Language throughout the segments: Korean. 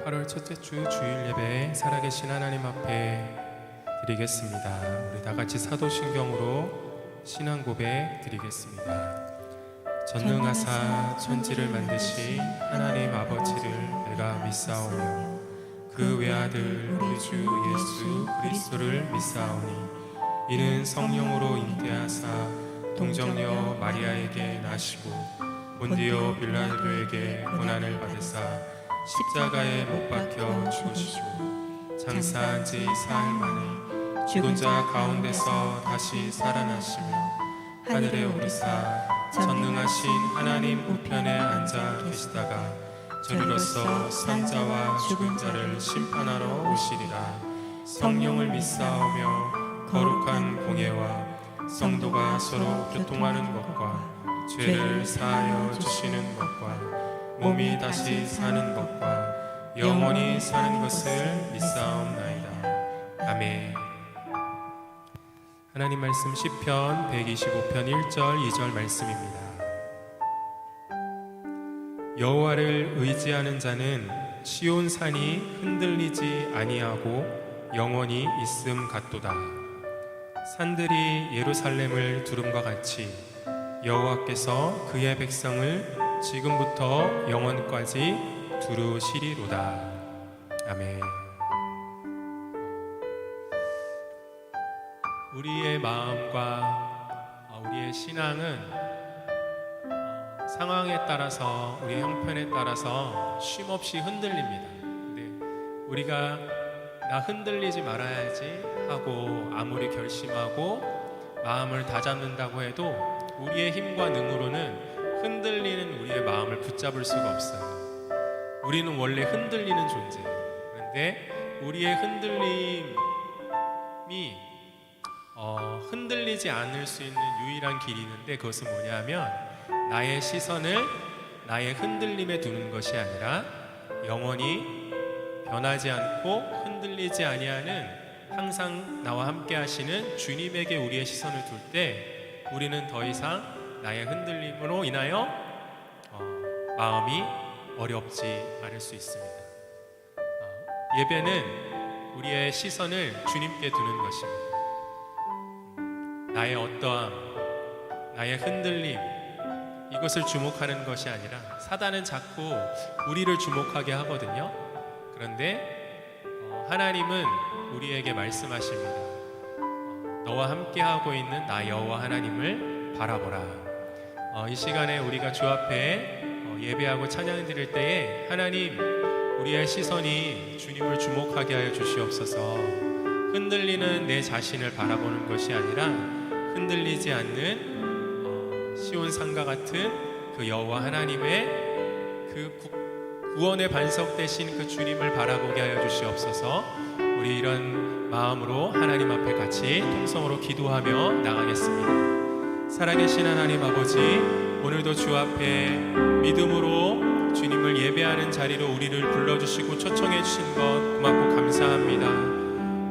8월 첫째 주 주일 예배 살아계신 하나님 앞에 드리겠습니다. 우리 다 같이 사도신경으로 신앙 고백 드리겠습니다. 전능하사 천지를 만드신 하나님 아버지를 내가 믿사오며 그 외아들 우리 주 예수 그리스도를 믿사오니 이는 성령으로 잉태하사 동정녀 마리아에게 나시고 본디오 빌라도에게 고난을 받으사 십자가에 못 박혀 죽으시고 장사한 지 사흘 만에 죽은 자 가운데서 다시 살아나시며 하늘에 오르사 전능하신 하나님 우편에 앉아 계시다가 저리로서 산자와 죽은 자를 심판하러 오시리라. 성령을 믿사오며 거룩한 공예와 성도가 서로 교통하는 것과 죄를 사하여 주시는 것과 몸이 다시 사는 것과 영원히 사는 것을 믿사옵나이다. 아멘. 하나님 말씀 시편 125편 1절 2절 말씀입니다. 여호와를 의지하는 자는 시온 산이 흔들리지 아니하고 영원히 있음 같도다. 산들이 예루살렘을 두름과 같이 여호와께서 그의 백성을 지금부터 영원까지 두루시리로다. 아멘. 우리의 마음과 우리의 신앙은 상황에 따라서 우리의 형편에 따라서 쉼없이 흔들립니다. 근데 우리가 나 흔들리지 말아야지 하고 아무리 결심하고 마음을 다잡는다고 해도 우리의 힘과 능으로는 흔들리는 우리의 마음을 붙잡을 수가 없어요. 우리는 원래 흔들리는 존재예요. 그런데 우리의 흔들림이 흔들리지 않을 수 있는 유일한 길이 있는데 그것은 뭐냐면 나의 시선을 나의 흔들림에 두는 것이 아니라 영원히 변하지 않고 흔들리지 아니하는 항상 나와 함께 하시는 주님에게 우리의 시선을 둘 때 우리는 더 이상 나의 흔들림으로 인하여 마음이 어렵지 않을 수 있습니다. 예배는 우리의 시선을 주님께 두는 것입니다. 나의 어떠함, 나의 흔들림 이것을 주목하는 것이 아니라 사단은 자꾸 우리를 주목하게 하거든요. 그런데 하나님은 우리에게 말씀하십니다. 너와 함께하고 있는 나 여호와 하나님을 바라보라. 이 시간에 우리가 주 앞에 예배하고 찬양 드릴 때에 하나님 우리의 시선이 주님을 주목하게 하여 주시옵소서. 흔들리는 내 자신을 바라보는 것이 아니라 흔들리지 않는 시온 산과 같은 그 여호와 하나님의 그 구원의 반석 되신 그 주님을 바라보게 하여 주시옵소서. 우리 이런 마음으로 하나님 앞에 같이 통성으로 기도하며 나가겠습니다. 살아계신 하나님 아버지, 오늘도 주 앞에 믿음으로 주님을 예배하는 자리로 우리를 불러주시고 초청해 주신 것 고맙고 감사합니다.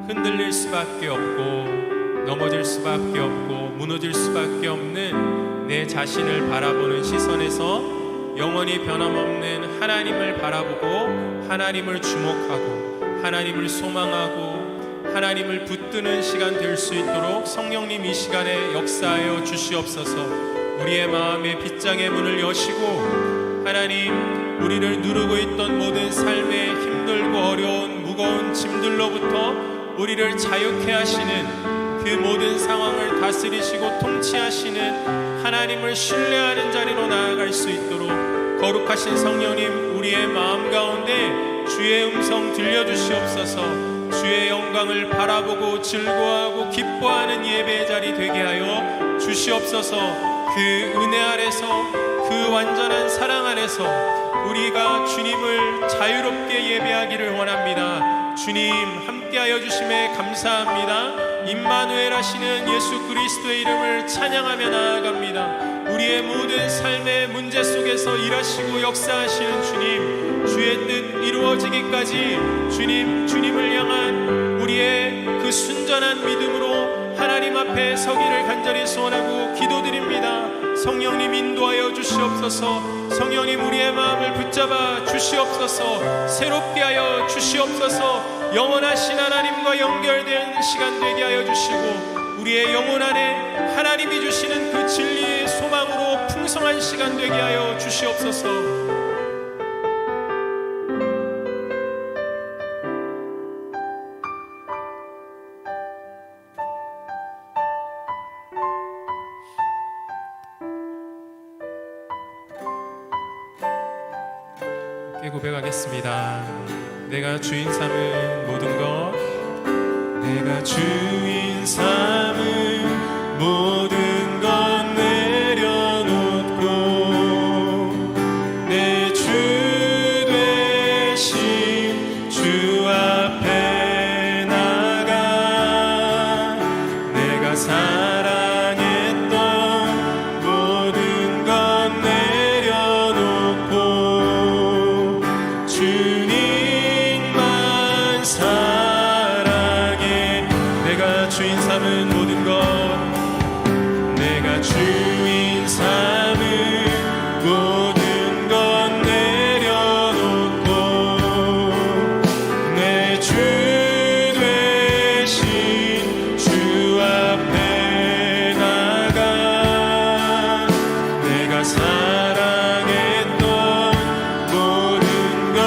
흔들릴 수밖에 없고 넘어질 수밖에 없고 무너질 수밖에 없는 내 자신을 바라보는 시선에서 영원히 변함없는 하나님을 바라보고 하나님을 주목하고 하나님을 소망하고 하나님을 붙드는 시간 될 수 있도록 성령님 이 시간에 역사하여 주시옵소서. 우리의 마음의 빗장의 문을 여시고 하나님 우리를 누르고 있던 모든 삶의 힘들고 어려운 무거운 짐들로부터 우리를 자유케 하시는 그 모든 상황을 다스리시고 통치하시는 하나님을 신뢰하는 자리로 나아갈 수 있도록 거룩하신 성령님 우리의 마음 가운데 주의 음성 들려주시옵소서. 주의 영광을 바라보고 즐거워하고 기뻐하는 예배의 자리 되게 하여 주시옵소서. 그 은혜 아래서 그 완전한 사랑 안에서 우리가 주님을 자유롭게 예배하기를 원합니다. 주님 함께하여 주심에 감사합니다. 임마누엘 하시는 예수 그리스도의 이름을 찬양하며 나아갑니다. 우리의 모든 삶의 문제 속에서 일하시고 역사하시는 주님, 주의 뜻 이루어지기까지 주님을 향한 우리의 그 순전한 믿음으로 하나님 앞에 서기를 간절히 소원하고 기도드립니다. 성령님 인도하여 주시옵소서. 성령님 우리의 마음을 붙잡아 주시옵소서. 새롭게 하여 주시옵소서. 영원하신 하나님과 연결된 시간 되게 하여 주시고 우리의 영혼 안에 하나님이 주시는 그 진리의 소망으로 풍성한 시간 되게 하여 주시옵소서. 고백하겠습니다. 내가 주인 삼은 모든 것, 내가 주인 삼은 모든 것 내려놓고 내 주 되신 주 앞에 나가 내가 사랑했던 모든 것 내려놓고 주님만 사랑해. 내가 주인 삼은 모든 것, 내가 주인 삼은 모든 것 내려놓고 내 주 되신 주 앞에 나가 내가 사랑했던 모든 것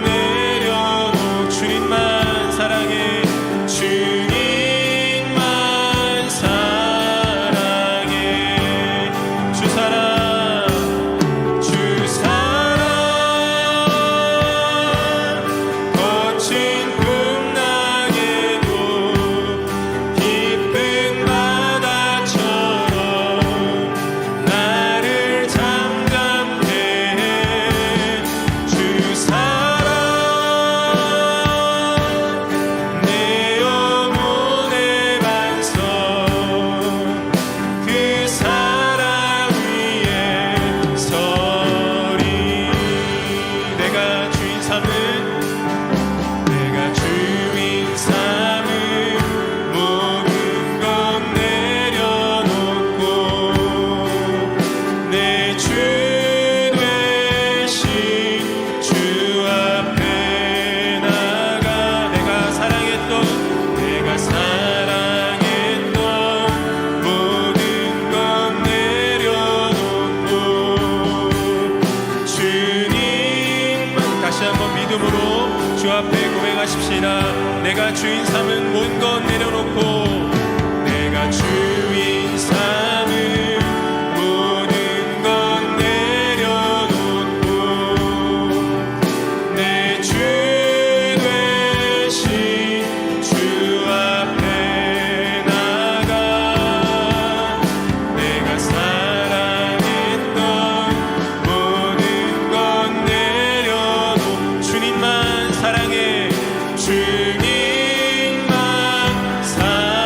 내려놓고 주님만 사랑해. 주님만 사랑해. 주 사랑, 주 사랑 거친 풍랑에도 깊은 바다처럼 나를 잠잠케 해. 주 사랑 내 영혼의 반석, 그 사랑 위에 서리. 내가 주인 삼은, 내가 주인 삼은 모든 것 내려놓고 내 주 되신 주 앞에 나가 내가 사랑했던 모든 것 내려놓고 주님만. 다시 한번 믿음으로 주 앞에 고백하십시다. 내가 주인 삼은 모든 것 내려놓고 내가 주인 삼은 모든 것 내려놓고 내 주 되신 주 앞에 나가 내가 사랑했던 모든 것 내려놓고 주님만 사랑해. 주님만 사랑해.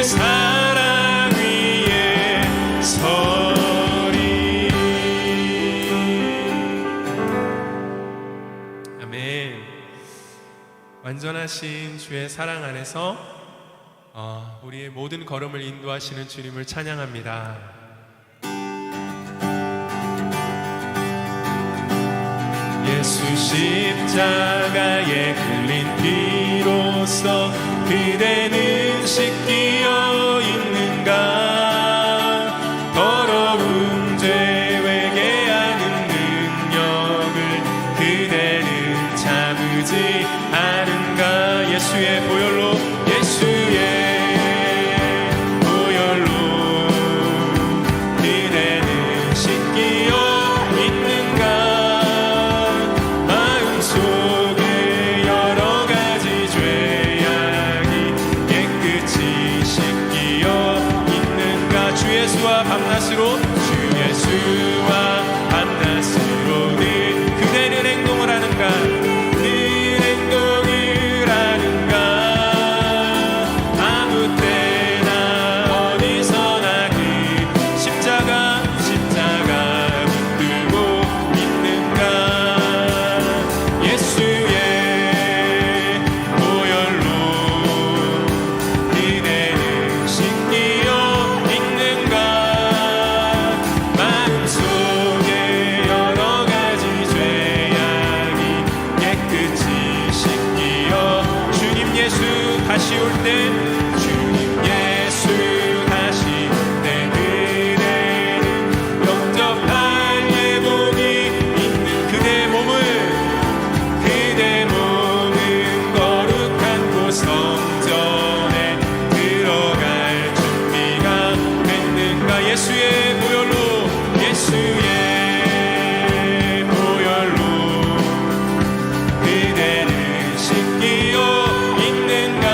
사랑 위에 서리. 아멘. 완전하신 주의 사랑 안에서 우리의 모든 걸음을 인도하시는 주님을 찬양합니다. 예수 십자가에 흘린 피로써 그대는 씻기어 있는가? 더러운 죄 회개하는 능력을 그대는 참으지 않은가? 예수의 보혈로 그대는 씻기어 있는가? 마음속에 여러 가지 죄악이 깨끗이 씻기어 있는가? 주 예수와 밤낮으로 늘 그대는 행동을 하는가? 다시 올 때 주님 예수 다시 내 그대는 영접할 예복이 있는 그대 몸은 거룩한 곳 성전에 들어갈 준비가 됐는가? 예수의 보혈로 그대는 씻기어 있는가?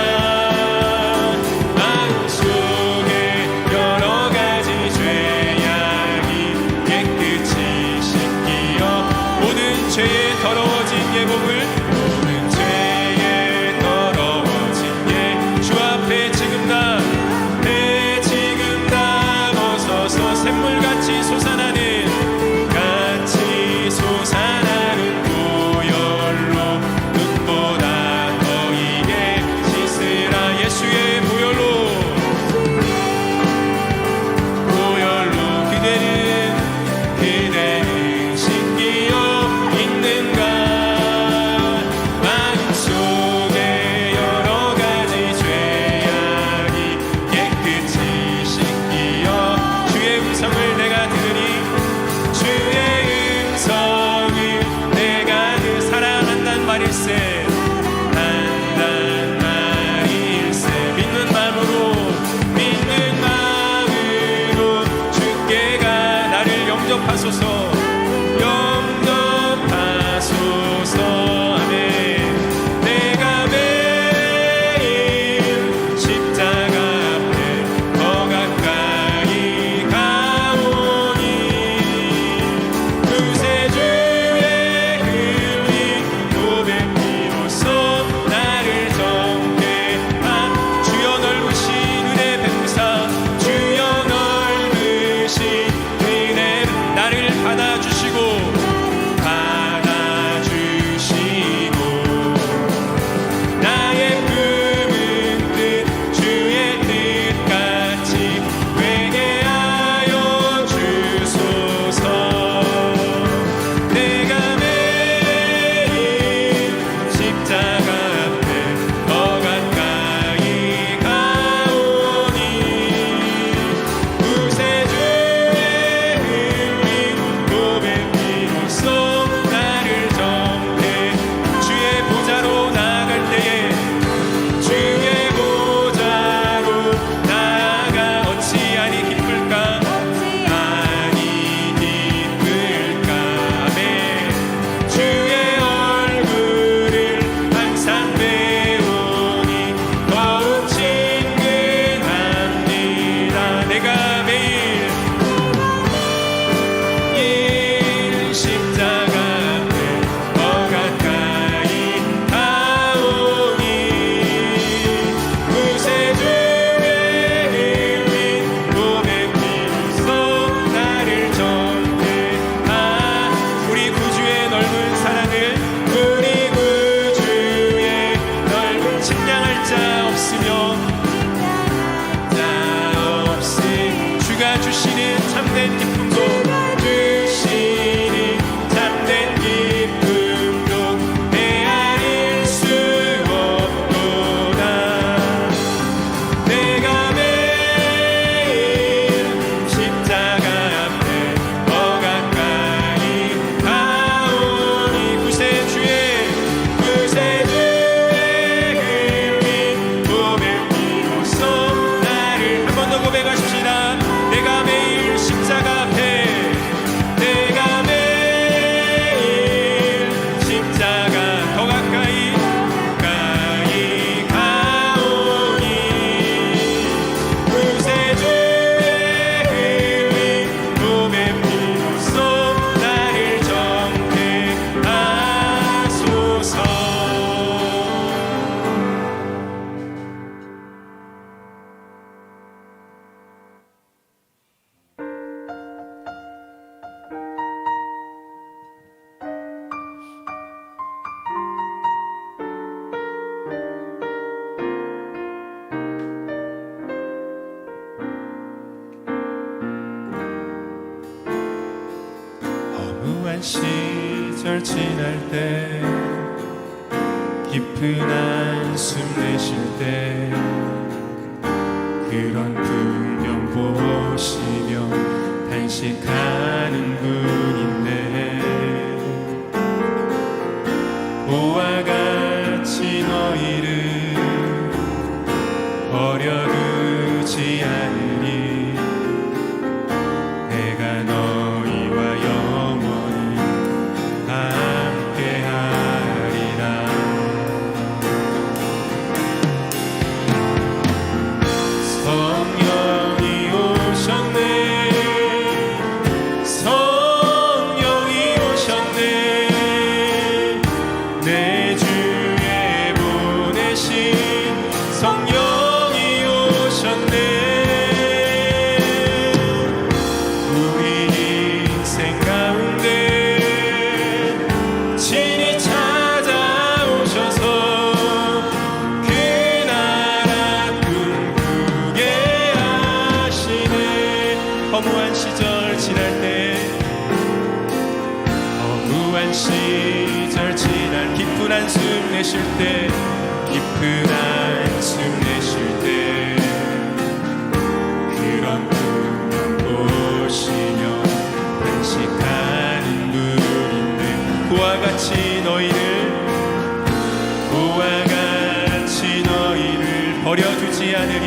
마음속에 여러 가지 죄악이 깨끗이 씻기어 모든 죄에 더러워진 예복을 주 앞에 지금 다 벗어서 샘물같이 솟아나는 보혈로 눈보다 더 이게 씻으라. 예수의 보혈로 그대는 씻기어 있는가? 마음속에 여러 가지 죄악이 깨끗이 씻기어 주의 음성을 내가 들으니 주의 음성을 내가 사랑한단 말일세 믿는 마음으로 주께가 나를 영접하소서. 아멘. 내가 매일 십자가 앞에 더 가까이 가오니 구세주의 흘린 고백 피로써 나를 정죄한 주여 넓으신 은혜 베푸사 주여 넓으신 은혜 나를 받아 주가 주시는 참된 기쁨도 주시는 참된 기쁨도 헤아릴 수 없도다. 내가 매일 십자가 앞에 더 가까이 가오니 구세주의 흘린 보배 피로써 나를 한 번 더 고백하십시다. 내가 매일 십자가 앞에 내가 매일 십자가 더 가까이 가오니 구세주의 흘린 보배 피로써 나를 정케하소서. 허무한 시절 지날 때 깊은 한숨 내쉴 때 그런 풍경 보시며 단식하는 분인데 보와 같이 너희를 버려두지 않으니 내가 너희와 영원히 함께하리라. 성령이 오셨네. 성령이 오셨네. 내 주에 보내신 성령이 오셨네. 우리 인생 가운데 친히 찾아오셔서 그 나라 꿈꾸게 하시네. 허무한 시절 지날 때 허무한 시절 지날 깊은 한숨 내쉴 때 깊은 한숨 내쉴 때 그런 꿈을 보시며 단식하는 분인데 그와 같이 너희를 버려두지 않으리.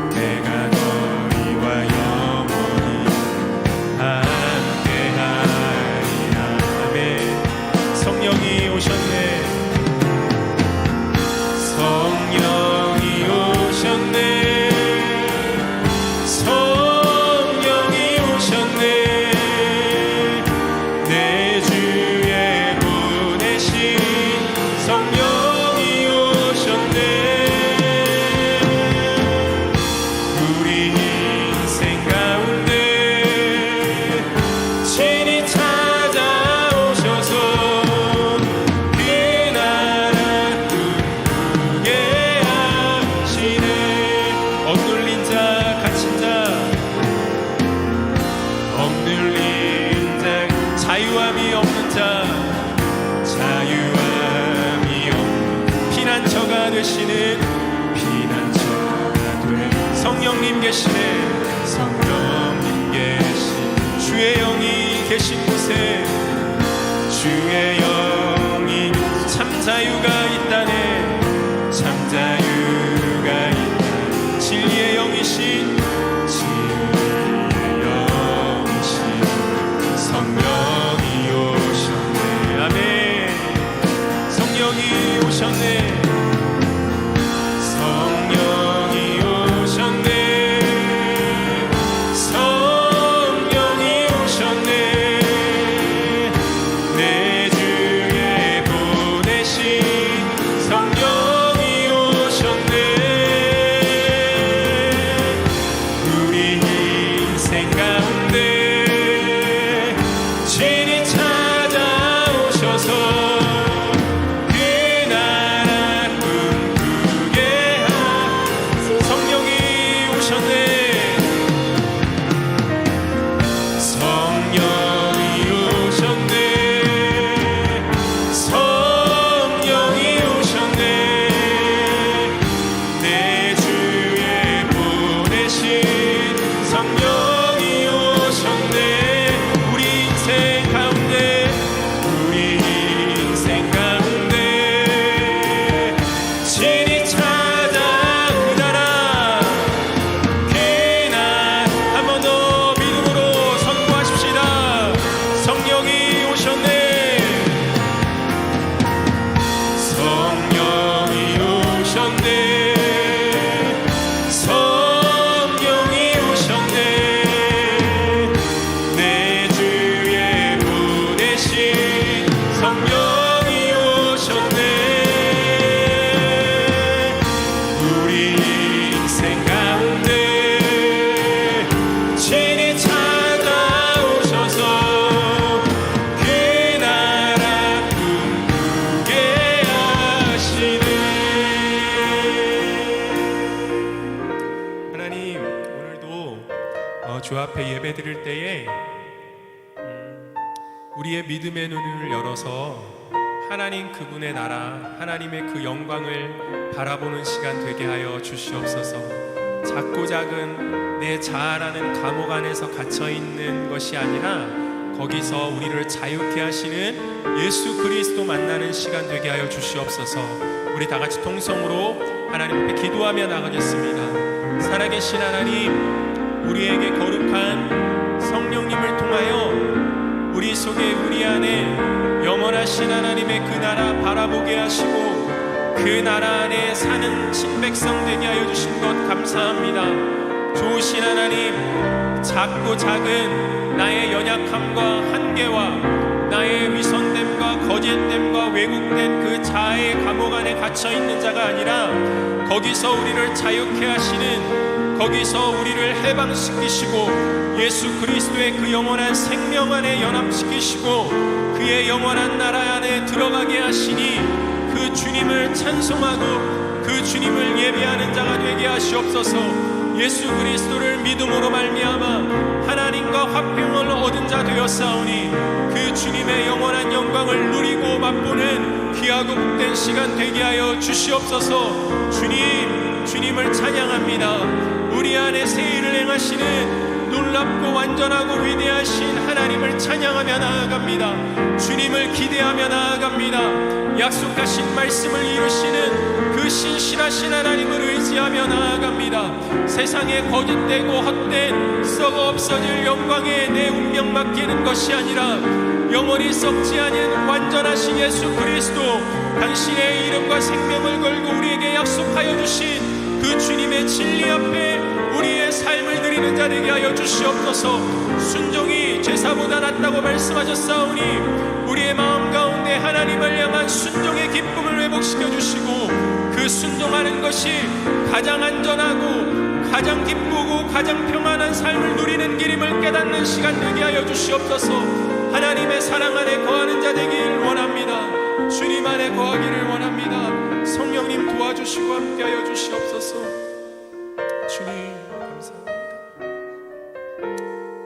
내가 너희와 영원히 함께하리라. 아멘. 성령이 오셨네. 성령이 오셨네. 성령이 오셨네. 내 주에 보내신 성령이 오셨네. 우리 인생 가운데 친히 찾아오셔서 그 나라 꿈꾸게 하시네. 억눌린 자 갇힌 자 억눌린 자 자유함이 없는 자 자유함이 없는 피난처가 되시는 피난처가 돼 성령님 계시네. 성령님 계신 주의 영이 계신 곳에 주의 영이 참 자유가 있다네. 참 자유가 있다. 진리의 영이신 성령이 오셨네. 아멘. 성령이 오셨네. 성령이 오셨네. 성령이 오셨네. 내 주에 보내신 성령이 오셨네. 주 앞에 예배 드릴 때에 우리의 믿음의 눈을 열어서 하나님 그분의 나라, 하나님의 그 영광을 바라보는 시간 되게 하여 주시옵소서. 작고 작은 내 자아라는 감옥 안에서 갇혀있는 것이 아니라 거기서 우리를 자유케 하시는 예수 그리스도 만나는 시간 되게 하여 주시옵소서. 우리 다 같이 통성으로 하나님 앞에 기도하며 나가겠습니다. 살아계신 하나님, 우리에게 거룩한 성령님을 통하여 우리 속에 우리 안에 영원하신 하나님의 그 나라 바라보게 하시고 그 나라 안에 사는 친백성 되게 하여 주신 것 감사합니다. 좋으신 하나님, 작고 작은 나의 연약함과 한계와 나의 위선됨과 거짓됨과 왜곡된 그 자아의 감옥 안에 갇혀있는 자가 아니라 거기서 우리를 자유케 하시는, 거기서 우리를 해방시키시고 예수 그리스도의 그 영원한 생명 안에 연합시키시고 그의 영원한 나라 안에 들어가게 하시니 그 주님을 찬송하고 그 주님을 예배하는 자가 되게 하시옵소서. 예수 그리스도를 믿음으로 말미암아 하나님과 화평을 얻은 자 되었사오니 그 주님의 영원한 영광을 누리고 맛보는 귀하고 복된 시간 되게 하여 주시옵소서. 주님을 찬양합니다. 우리 안에 새 일을 행하시는 놀랍고 완전하고 위대하신 하나님을 찬양하며 나아갑니다. 주님을 기대하며 나아갑니다. 약속하신 말씀을 이루시는 그 신실하신 하나님을 의지하며 나아갑니다. 세상에 거짓되고 헛된 썩어 없어질 영광에 내 운명 맡기는 것이 아니라 영원히 썩지 않은 완전하신 예수 그리스도, 당신의 이름과 생명을 걸고 우리에게 약속하여 주신 그 주님의 진리 앞에 우리의 삶을 드리는 자 되게 하여 주시옵소서. 순종이 제사보다 낫다고 말씀하셨사오니 우리의 마음 가운데 하나님을 향한 순종의 기쁨을 회복시켜 주시고 그 순종하는 것이 가장 안전하고 가장 기쁘고 가장 평안한 삶을 누리는 길임을 깨닫는 시간 되게 하여 주시옵소서. 하나님의 사랑 안에 거하는 자 되길 원합니다. 주님 안에 거하기를 원합니다. 성령님 도와주시고 함께하여 주시옵소서. 주님 감사합니다.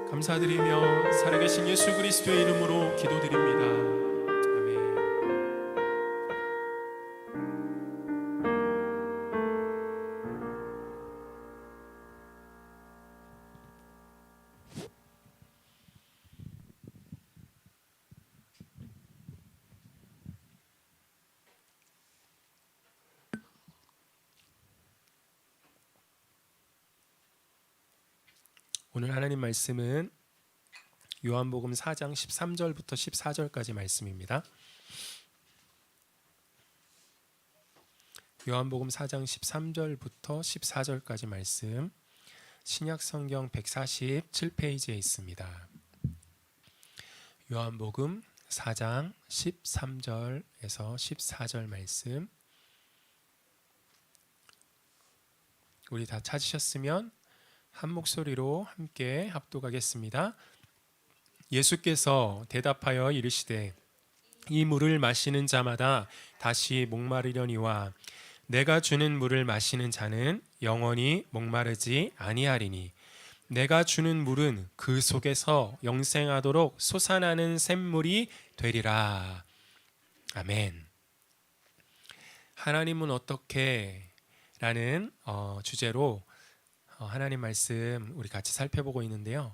감사드리며 살아계신 예수 그리스도의 이름으로 기도드립니다. 아멘. 오늘 하나님 말씀은 요한복음 4장 13절부터 14절까지 말씀입니다. 요한복음 4장 13절부터 14절까지 말씀, 신약성경 147페이지에 있습니다. 요한복음 4장 13절에서 14절 말씀, 우리 다 찾으셨으면 한 목소리로 함께 합독하겠습니다. 예수께서 대답하여 이르시되 이 물을 마시는 자마다 다시 목마르려니와 내가 주는 물을 마시는 자는 영원히 목마르지 아니하리니 내가 주는 물은 그 속에서 영생하도록 솟아나는 샘물이 되리라. 아멘. 하나님은 어떻게? 라는 주제로 하나님 말씀 우리 같이 살펴보고 있는데요.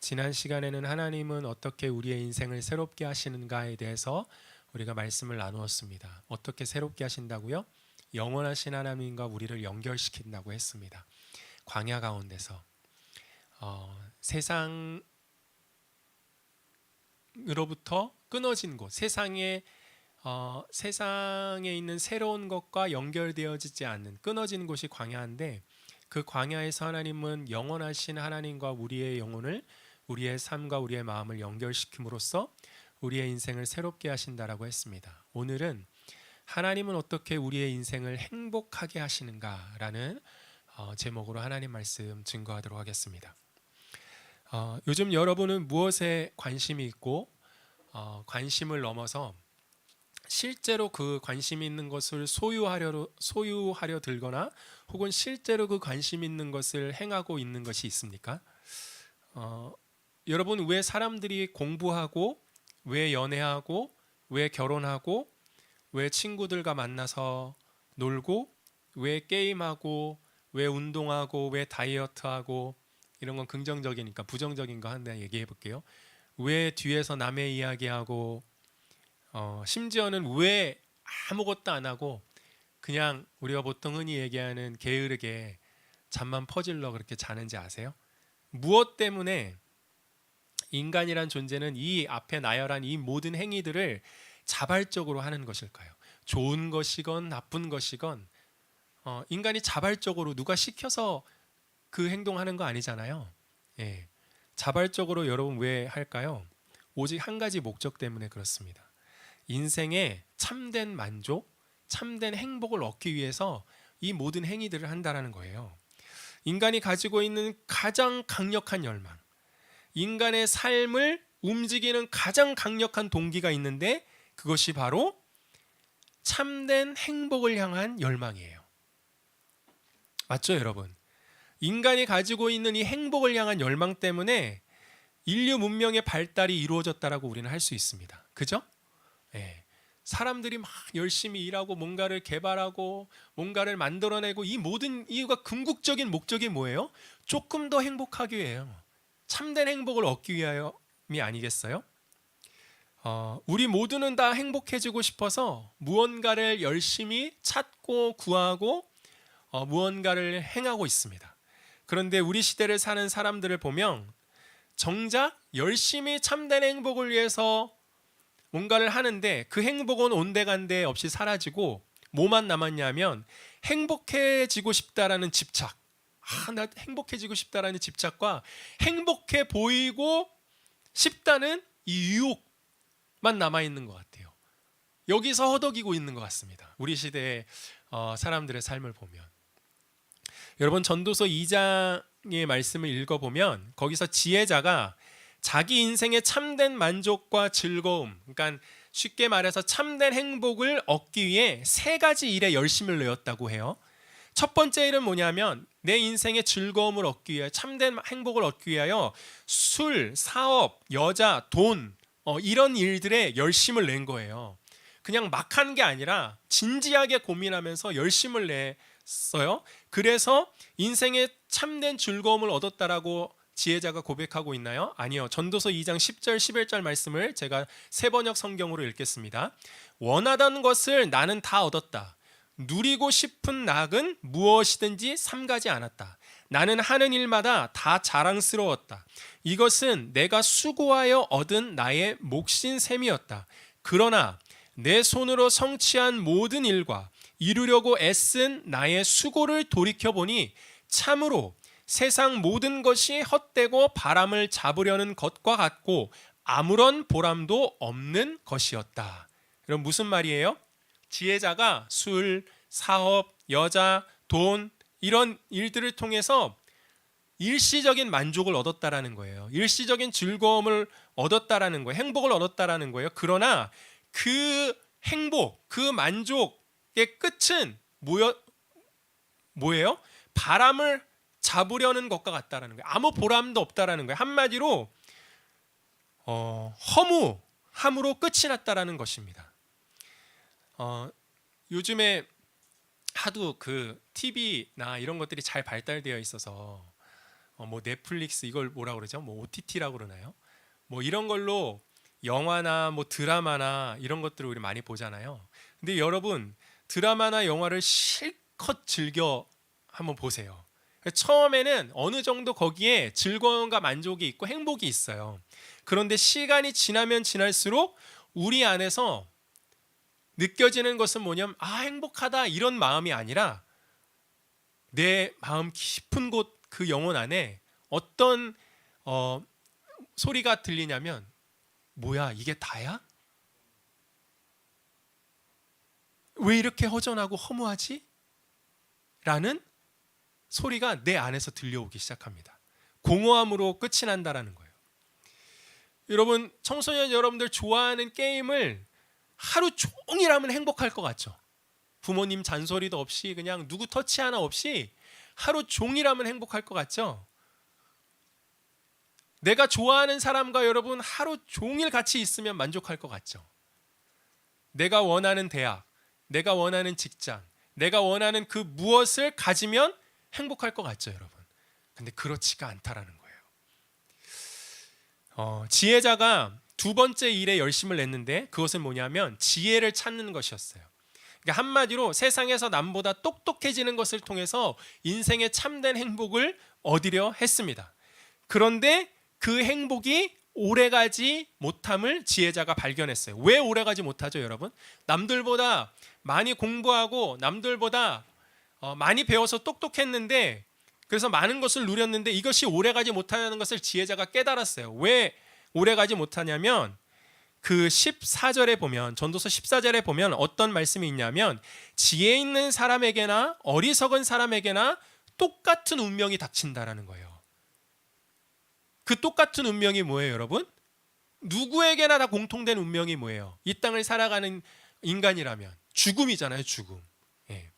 지난 시간에는 하나님은 어떻게 우리의 인생을 새롭게 하시는가에 대해서 우리가 말씀을 나누었습니다. 어떻게 새롭게 하신다고요? 영원하신 하나님과 우리를 연결시킨다고 했습니다. 광야 가운데서 세상으로부터 끊어진 곳, 세상에 있는 새로운 것과 연결되어지지 않는 끊어진 곳이 광야인데, 그 광야에서 하나님은 영원하신 하나님과 우리의 영혼을, 우리의 삶과 우리의 마음을 연결시킴으로써 우리의 인생을 새롭게 하신다라고 했습니다. 오늘은 하나님은 어떻게 우리의 인생을 행복하게 하시는가라는 제목으로 하나님 말씀 증거하도록 하겠습니다. 요즘 여러분은 무엇에 관심이 있고 관심을 넘어서 실제로 그 관심 있는 것을 소유하려 들거나 혹은 실제로 그 관심 있는 것을 행하고 있는 것이 있습니까? 여러분, 왜 사람들이 공부하고, 왜 연애하고, 왜 결혼하고, 왜 친구들과 만나서 놀고, 왜 게임하고, 왜 운동하고, 왜 다이어트하고, 이런 건 긍정적이니까 부정적인 거 하나 얘기해 볼게요. 왜 뒤에서 남의 이야기하고, 심지어는 왜 아무것도 안 하고 그냥 우리가 보통 흔히 얘기하는 게으르게 잠만 퍼질러 그렇게 자는지 아세요? 무엇 때문에 인간이란 존재는 이 앞에 나열한 이 모든 행위들을 자발적으로 하는 것일까요? 좋은 것이건 나쁜 것이건 인간이 자발적으로 누가 시켜서 그 행동하는 거 아니잖아요. 예. 자발적으로 여러분 왜 할까요? 오직 한 가지 목적 때문에 그렇습니다. 인생의 참된 만족, 참된 행복을 얻기 위해서 이 모든 행위들을 한다라는 거예요. 인간이 가지고 있는 가장 강력한 열망, 인간의 삶을 움직이는 가장 강력한 동기가 있는데 그것이 바로 참된 행복을 향한 열망이에요. 맞죠, 여러분? 인간이 가지고 있는 이 행복을 향한 열망 때문에 인류 문명의 발달이 이루어졌다라고 우리는 할 수 있습니다. 그죠? 예. 사람들이 막 열심히 일하고 뭔가를 개발하고 뭔가를 만들어내고 이 모든 이유가 궁극적인 목적이 뭐예요? 조금 더 행복하기 위해요. 참된 행복을 얻기 위함이 아니겠어요? 우리 모두는 다 행복해지고 싶어서 무언가를 열심히 찾고 구하고 무언가를 행하고 있습니다. 그런데 우리 시대를 사는 사람들을 보면 정작 열심히 참된 행복을 위해서 뭔가를 하는데 그 행복은 온데간데 없이 사라지고 뭐만 남았냐면 행복해지고 싶다라는 집착. 나 행복해지고 싶다라는 집착과 행복해 보이고 싶다는 이 유혹만 남아있는 것 같아요. 여기서 허덕이고 있는 것 같습니다. 우리 시대의 사람들의 삶을 보면. 여러분, 전도서 2장의 말씀을 읽어보면 거기서 지혜자가 자기 인생의 참된 만족과 즐거움, 그러니까 쉽게 말해서 참된 행복을 얻기 위해 세 가지 일에 열심을 내었다고 해요. 첫 번째 일은 뭐냐면 내 인생의 즐거움을 얻기 위하여, 참된 행복을 얻기 위하여 술, 사업, 여자, 돈 이런 일들에 열심을 낸 거예요. 그냥 막 한 게 아니라 진지하게 고민하면서 열심을 냈어요. 그래서 인생의 참된 즐거움을 얻었다라고 지혜자가 고백하고 있나요? 아니요. 전도서 2장 10절 11절 말씀을 제가 새번역 성경으로 읽겠습니다. 원하던 것을 나는 다 얻었다. 누리고 싶은 낙은 무엇이든지 삼가지 않았다. 나는 하는 일마다 다 자랑스러웠다. 이것은 내가 수고하여 얻은 나의 몫인 셈이었다. 그러나 내 손으로 성취한 모든 일과 이루려고 애쓴 나의 수고를 돌이켜보니 참으로 세상 모든 것이 헛되고 바람을 잡으려는 것과 같고 아무런 보람도 없는 것이었다. 그럼 무슨 말이에요? 지혜자가 술, 사업, 여자, 돈 이런 일들을 통해서 일시적인 만족을 얻었다라는 거예요. 일시적인 즐거움을 얻었다라는 거예요. 행복을 얻었다라는 거예요. 그러나 그 행복, 그 만족의 끝은 뭐예요? 바람을 잡으려는 것과 같다라는 거예요. 아무 보람도 없다라는 거예요. 한마디로 허무함으로 끝이 났다라는 것입니다. 요즘에 하도 그 TV나 이런 것들이 잘 발달되어 있어서 뭐 넷플릭스 이걸 뭐라 그러죠? 뭐 OTT라고 그러나요? 뭐 이런 걸로 영화나 뭐 드라마나 이런 것들을 우리 많이 보잖아요. 근데 여러분 드라마나 영화를 실컷 즐겨 한번 보세요. 처음에는 어느 정도 거기에 즐거움과 만족이 있고 행복이 있어요. 그런데 시간이 지나면 지날수록 우리 안에서 느껴지는 것은 뭐냐면 행복하다 이런 마음이 아니라 내 마음 깊은 곳 그 영혼 안에 어떤 소리가 들리냐면 뭐야 이게 다야? 왜 이렇게 허전하고 허무하지? 라는 소리가 내 안에서 들려오기 시작합니다. 공허함으로 끝이 난다라는 거예요. 여러분, 청소년 여러분들 좋아하는 게임을 하루 종일 하면 행복할 것 같죠? 부모님 잔소리도 없이 그냥 누구 터치 하나 없이 하루 종일 하면 행복할 것 같죠? 내가 좋아하는 사람과 여러분 하루 종일 같이 있으면 만족할 것 같죠? 내가 원하는 대학, 내가 원하는 직장, 내가 원하는 그 무엇을 가지면 행복할 것 같죠, 여러분? 근데 그렇지가 않다라는 거예요. 지혜자가 두 번째 일에 열심을 냈는데 그것은 뭐냐면 지혜를 찾는 것이었어요. 그러니까 한마디로 세상에서 남보다 똑똑해지는 것을 통해서 인생의 참된 행복을 얻으려 했습니다. 그런데 그 행복이 오래가지 못함을 지혜자가 발견했어요. 왜 오래가지 못하죠, 여러분? 남들보다 많이 공부하고 남들보다 많이 배워서 똑똑했는데, 그래서 많은 것을 누렸는데 이것이 오래가지 못하는 것을 지혜자가 깨달았어요. 왜 오래가지 못하냐면 그 14절에 보면, 전도서 14절에 보면 어떤 말씀이 있냐면 지혜 있는 사람에게나 어리석은 사람에게나 똑같은 운명이 닥친다라는 거예요. 그 똑같은 운명이 뭐예요, 여러분? 누구에게나 다 공통된 운명이 뭐예요? 이 땅을 살아가는 인간이라면 죽음이잖아요, 죽음. 예.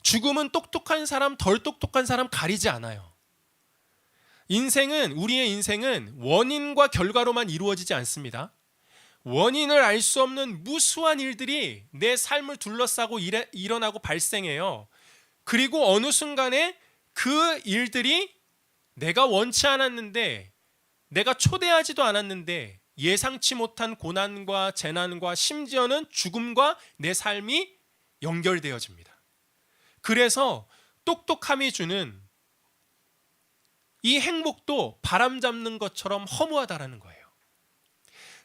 죽음은 똑똑한 사람, 덜 똑똑한 사람 가리지 않아요. 우리의 인생은 원인과 결과로만 이루어지지 않습니다. 원인을 알 수 없는 무수한 일들이 내 삶을 둘러싸고 일어나고 발생해요. 그리고 어느 순간에 그 일들이 내가 원치 않았는데, 내가 초대하지도 않았는데 예상치 못한 고난과 재난과 심지어는 죽음과 내 삶이 연결되어집니다. 그래서 똑똑함이 주는 이 행복도 바람 잡는 것처럼 허무하다라는 거예요.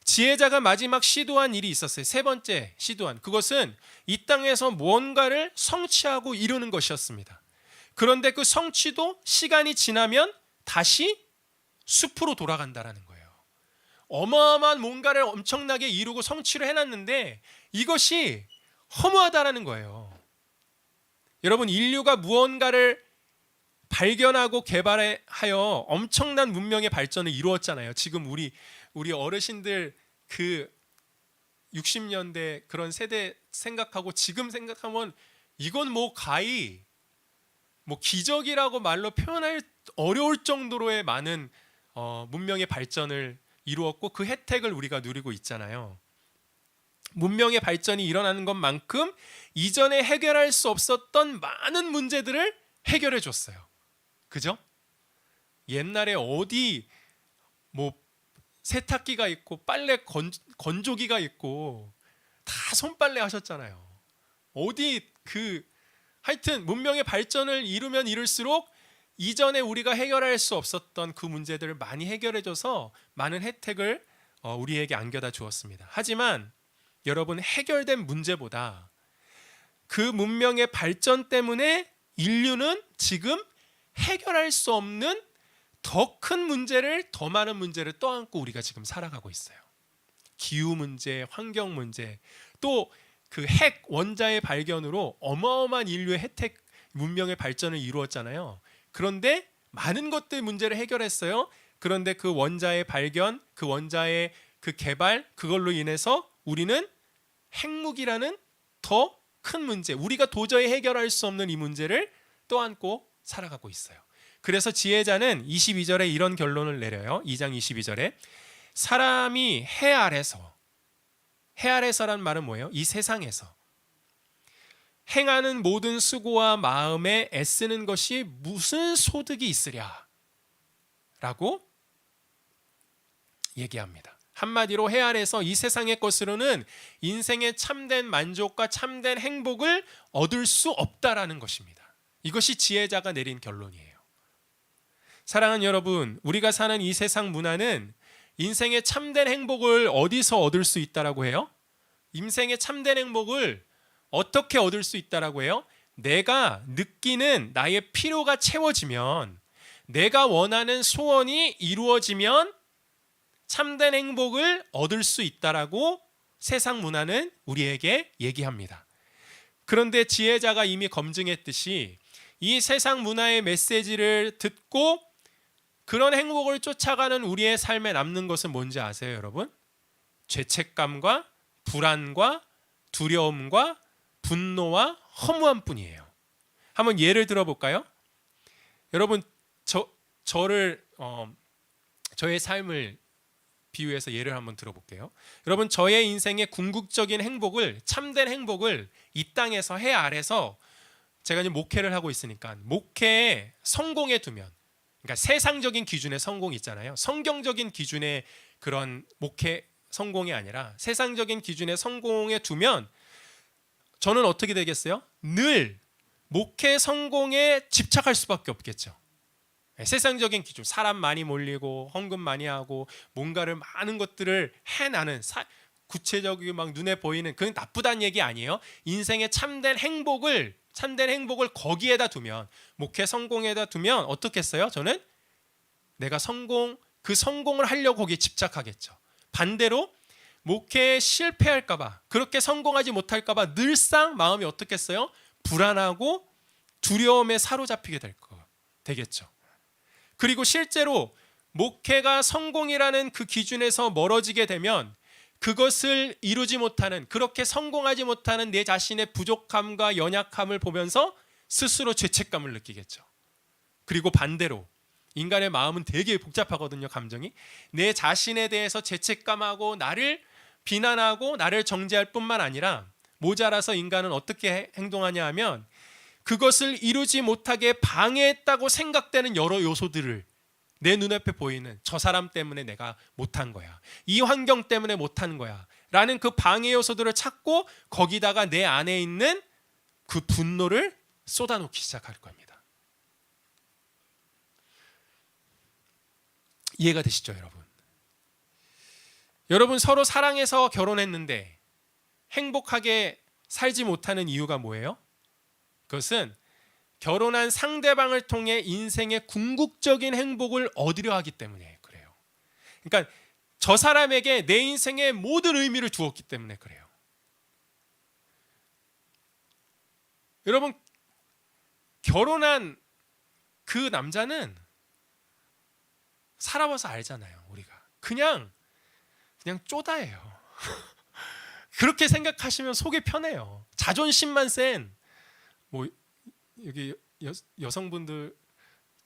지혜자가 마지막 시도한 일이 있었어요. 세 번째 시도한, 그것은 이 땅에서 무언가를 성취하고 이루는 것이었습니다. 그런데 그 성취도 시간이 지나면 다시 숲으로 돌아간다라는 거예요. 어마어마한 뭔가를 엄청나게 이루고 성취를 해놨는데 이것이 허무하다라는 거예요. 여러분, 인류가 무언가를 발견하고 개발하여 엄청난 문명의 발전을 이루었잖아요. 지금 우리 어르신들 그 60년대 그런 세대 생각하고 지금 생각하면 이건 뭐 가히 뭐 기적이라고 말로 표현할 어려울 정도로의 많은 문명의 발전을 이루었고 그 혜택을 우리가 누리고 있잖아요. 문명의 발전이 일어나는 것만큼 이전에 해결할 수 없었던 많은 문제들을 해결해 줬어요. 그죠? 옛날에 어디 뭐 세탁기가 있고 빨래 건조기가 있고 다 손빨래 하셨잖아요. 어디 하여튼 문명의 발전을 이루면 이룰수록 이전에 우리가 해결할 수 없었던 그 문제들을 많이 해결해줘서 많은 혜택을 우리에게 안겨다 주었습니다. 하지만 여러분, 해결된 문제보다 그 문명의 발전 때문에 인류는 지금 해결할 수 없는 더 큰 문제를, 더 많은 문제를 떠안고 우리가 지금 살아가고 있어요. 기후 문제, 환경 문제, 또 그 핵 원자의 발견으로 어마어마한 인류의 혜택, 문명의 발전을 이루었잖아요. 그런데 많은 것들 문제를 해결했어요. 그런데 그 원자의 발견, 그 원자의 그 개발, 그걸로 인해서 우리는 핵무기라는 더 큰 문제, 우리가 도저히 해결할 수 없는 이 문제를 떠안고 살아가고 있어요. 그래서 지혜자는 22절에 이런 결론을 내려요. 2장 22절에 사람이 해 아래서란 말은 뭐예요? 이 세상에서 행하는 모든 수고와 마음에 애쓰는 것이 무슨 소득이 있으랴 라고 얘기합니다. 한마디로 해 아래서 이 세상의 것으로는 인생의 참된 만족과 참된 행복을 얻을 수 없다라는 것입니다. 이것이 지혜자가 내린 결론이에요. 사랑하는 여러분, 우리가 사는 이 세상 문화는 인생의 참된 행복을 어디서 얻을 수 있다라고 해요? 인생의 참된 행복을 어떻게 얻을 수 있다라고 해요? 내가 느끼는 나의 필요가 채워지면, 내가 원하는 소원이 이루어지면 참된 행복을 얻을 수 있다라고 세상 문화는 우리에게 얘기합니다. 그런데 지혜자가 이미 검증했듯이 이 세상 문화의 메시지를 듣고 그런 행복을 쫓아가는 우리의 삶에 남는 것은 뭔지 아세요, 여러분? 죄책감과 불안과 두려움과 분노와 허무함뿐이에요. 한번 예를 들어볼까요? 여러분, 저를 저의 삶을 비유해서 예를 한번 들어볼게요. 여러분, 저의 인생의 궁극적인 행복을, 참된 행복을 이 땅에서 해 아래서 제가 이제 목회를 하고 있으니까 목회에 성공에 두면, 그러니까 세상적인 기준의 성공이 있잖아요. 성경적인 기준의 그런 목회 성공이 아니라 세상적인 기준의 성공에 두면 저는 어떻게 되겠어요? 늘 목회 성공에 집착할 수밖에 없겠죠. 세상적인 기준, 사람 많이 몰리고 헌금 많이 하고 뭔가를 많은 것들을 해나는 구체적이고 막 눈에 보이는, 그건 나쁘다는 얘기 아니에요. 인생의 참된 행복을 거기에다 두면, 목회 성공에다 두면 어떻겠어요? 저는 내가 그 성공을 하려고 거기에 집착하겠죠. 반대로 목회에 실패할까봐, 그렇게 성공하지 못할까봐 늘상 마음이 어떻겠어요? 불안하고 두려움에 사로잡히게 되겠죠. 그리고 실제로 목회가 성공이라는 그 기준에서 멀어지게 되면 그것을 이루지 못하는, 그렇게 성공하지 못하는 내 자신의 부족함과 연약함을 보면서 스스로 죄책감을 느끼겠죠. 그리고 반대로 인간의 마음은 되게 복잡하거든요. 감정이. 내 자신에 대해서 죄책감하고 나를 비난하고 나를 정죄할 뿐만 아니라 모자라서 인간은 어떻게 행동하냐 하면 그것을 이루지 못하게 방해했다고 생각되는 여러 요소들을, 내 눈앞에 보이는 저 사람 때문에 내가 못한 거야, 이 환경 때문에 못한 거야 라는 그 방해 요소들을 찾고 거기다가 내 안에 있는 그 분노를 쏟아놓기 시작할 겁니다. 이해가 되시죠, 여러분? 여러분, 서로 사랑해서 결혼했는데 행복하게 살지 못하는 이유가 뭐예요? 그것은 결혼한 상대방을 통해 인생의 궁극적인 행복을 얻으려 하기 때문에 그래요. 그러니까 저 사람에게 내 인생의 모든 의미를 두었기 때문에 그래요. 여러분, 결혼한 그 남자는 살아봐서 알잖아요. 우리가 그냥 쪼다예요. 그렇게 생각하시면 속이 편해요. 자존심만 센, 뭐 여기 여성분들도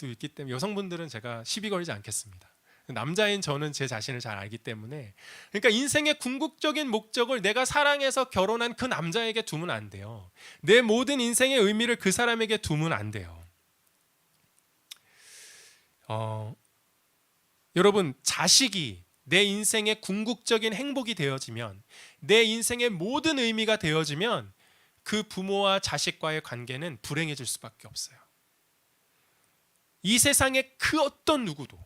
있기 때문에 여성분들은 제가 시비 걸지 않겠습니다. 남자인 저는 제 자신을 잘 알기 때문에, 그러니까 인생의 궁극적인 목적을 내가 사랑해서 결혼한 그 남자에게 두면 안 돼요. 내 모든 인생의 의미를 그 사람에게 두면 안 돼요. 여러분, 자식이 내 인생의 궁극적인 행복이 되어지면, 내 인생의 모든 의미가 되어지면 그 부모와 자식과의 관계는 불행해질 수밖에 없어요. 이 세상의 그 어떤 누구도,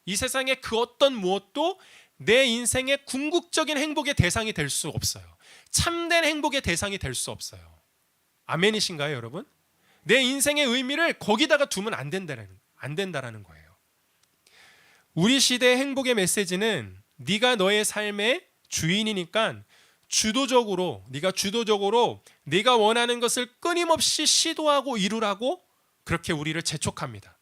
이 세상의 그 어떤 무엇도 내 인생의 궁극적인 행복의 대상이 될 수 없어요. 참된 행복의 대상이 될 수 없어요. 아멘이신가요, 여러분? 내 인생의 의미를 거기다가 두면 안 된다라는 거예요. 우리 시대의 행복의 메시지는 네가 너의 삶의 주인이니까 네가 주도적으로 네가 원하는 것을 끊임없이 시도하고 이루라고 그렇게 우리를 재촉합니다.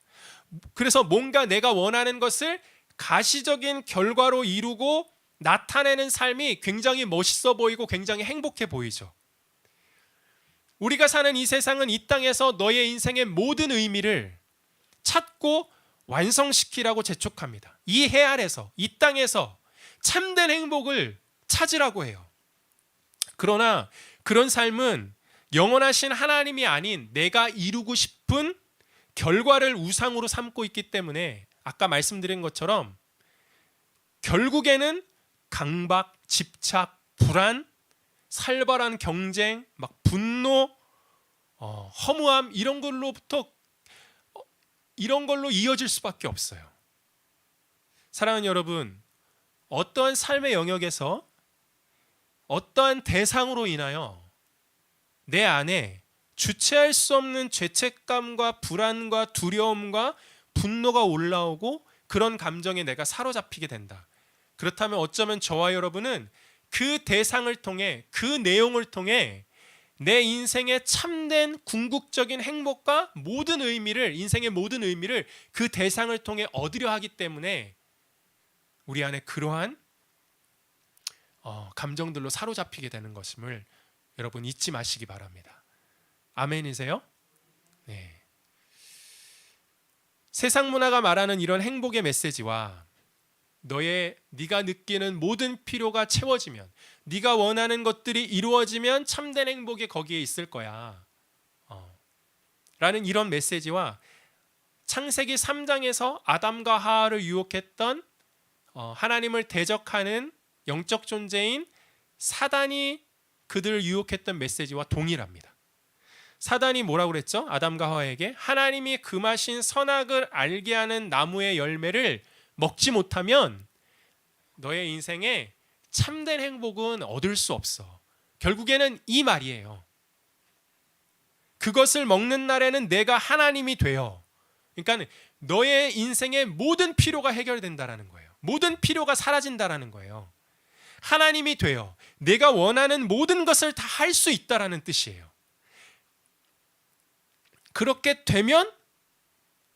그래서 뭔가 내가 원하는 것을 가시적인 결과로 이루고 나타내는 삶이 굉장히 멋있어 보이고 굉장히 행복해 보이죠. 우리가 사는 이 세상은 이 땅에서 너의 인생의 모든 의미를 찾고 완성시키라고 재촉합니다. 이 해 아래서, 이 땅에서 참된 행복을 찾으라고 해요. 그러나 그런 삶은 영원하신 하나님이 아닌 내가 이루고 싶은 결과를 우상으로 삼고 있기 때문에 아까 말씀드린 것처럼 결국에는 강박, 집착, 불안, 살벌한 경쟁, 막 분노, 허무함, 이런 걸로 이어질 수밖에 없어요. 사랑하는 여러분, 어떠한 삶의 영역에서 어떠한 대상으로 인하여 내 안에 주체할 수 없는 죄책감과 불안과 두려움과 분노가 올라오고 그런 감정에 내가 사로잡히게 된다. 그렇다면 어쩌면 저와 여러분은 그 대상을 통해, 그 내용을 통해 내 인생의 참된 궁극적인 행복과 모든 의미를, 인생의 모든 의미를 그 대상을 통해 얻으려 하기 때문에 우리 안에 그러한 감정들로 사로잡히게 되는 것임을 여러분 잊지 마시기 바랍니다. 아멘이세요? 네. 세상 문화가 말하는 이런 행복의 메시지와 네가 느끼는 모든 필요가 채워지면, 네가 원하는 것들이 이루어지면 참된 행복이 거기에 있을 거야 라는 이런 메시지와 창세기 3장에서 아담과 하와를 유혹했던 하나님을 대적하는 영적 존재인 사단이 그들을 유혹했던 메시지와 동일합니다. 사단이 뭐라고 그랬죠? 아담과 하와에게 하나님이 금하신 선악을 알게 하는 나무의 열매를 먹지 못하면 너의 인생에 참된 행복은 얻을 수 없어. 결국에는 이 말이에요. 그것을 먹는 날에는 내가 하나님이 되어, 그러니까 너의 인생의 모든 필요가 해결된다라는 거예요. 모든 필요가 사라진다라는 거예요. 하나님이 되어 내가 원하는 모든 것을 다 할 수 있다라는 뜻이에요. 그렇게 되면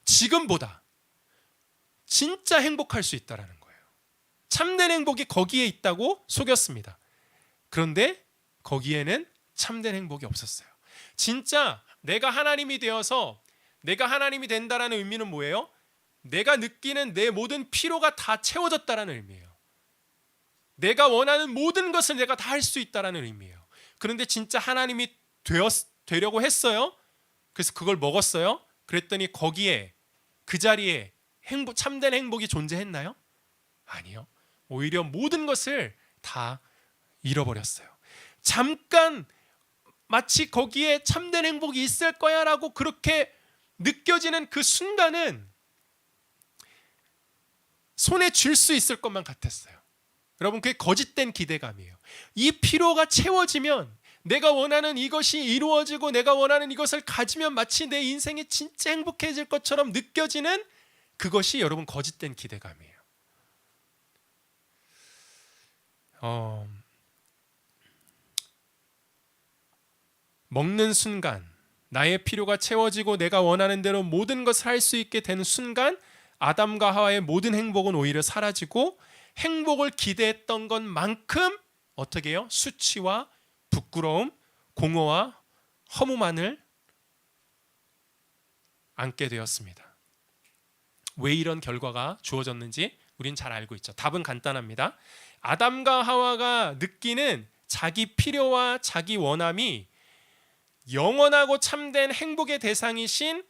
지금보다 진짜 행복할 수 있다라는 거예요. 참된 행복이 거기에 있다고 속였습니다. 그런데 거기에는 참된 행복이 없었어요. 진짜 내가 하나님이 되어서 내가 하나님이 된다라는 의미는 뭐예요? 내가 느끼는 내 모든 필요가 다 채워졌다라는 의미예요. 내가 원하는 모든 것을 내가 다 할 수 있다라는 의미예요. 그런데 진짜 하나님이 되려고 했어요. 그래서 그걸 먹었어요. 그랬더니 거기에 그 자리에 참된 행복이 존재했나요? 아니요. 오히려 모든 것을 다 잃어버렸어요. 잠깐 마치 거기에 참된 행복이 있을 거야 라고 그렇게 느껴지는 그 순간은 손에 쥘 수 있을 것만 같았어요. 여러분, 그게 거짓된 기대감이에요. 이 필요가 채워지면, 내가 원하는 이것이 이루어지고 내가 원하는 이것을 가지면 마치 내 인생이 진짜 행복해질 것처럼 느껴지는 그것이 여러분 거짓된 기대감이에요. 먹는 순간 나의 필요가 채워지고 내가 원하는 대로 모든 것을 할 수 있게 되는 순간 아담과 하와의 모든 행복은 오히려 사라지고 행복을 기대했던 것만큼 어떻게 해요? 수치와 부끄러움, 공허와 허무만을 안게 되었습니다. 왜 이런 결과가 주어졌는지 우린 잘 알고 있죠. 답은 간단합니다. 아담과 하와가 느끼는 자기 필요와 자기 원함이 영원하고 참된 행복의 대상이신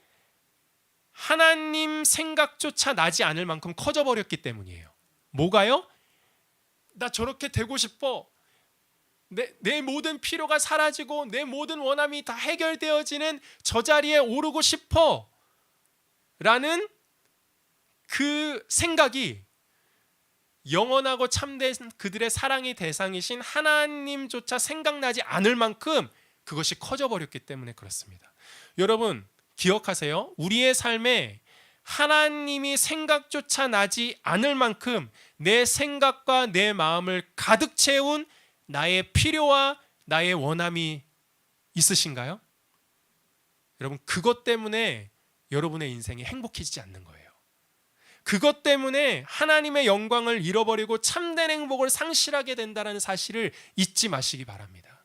하나님 생각조차 나지 않을 만큼 커져버렸기 때문이에요. 뭐가요? 나 저렇게 되고 싶어. 내 모든 필요가 사라지고 내 모든 원함이 다 해결되어지는 저 자리에 오르고 싶어 라는 그 생각이 영원하고 참된 그들의 사랑의 대상이신 하나님조차 생각나지 않을 만큼 그것이 커져버렸기 때문에 그렇습니다. 여러분 기억하세요. 우리의 삶에 하나님이 생각조차 나지 않을 만큼 내 생각과 내 마음을 가득 채운 나의 필요와 나의 원함이 있으신가요? 여러분 그것 때문에 여러분의 인생이 행복해지지 않는 거예요. 그것 때문에 하나님의 영광을 잃어버리고 참된 행복을 상실하게 된다는 사실을 잊지 마시기 바랍니다.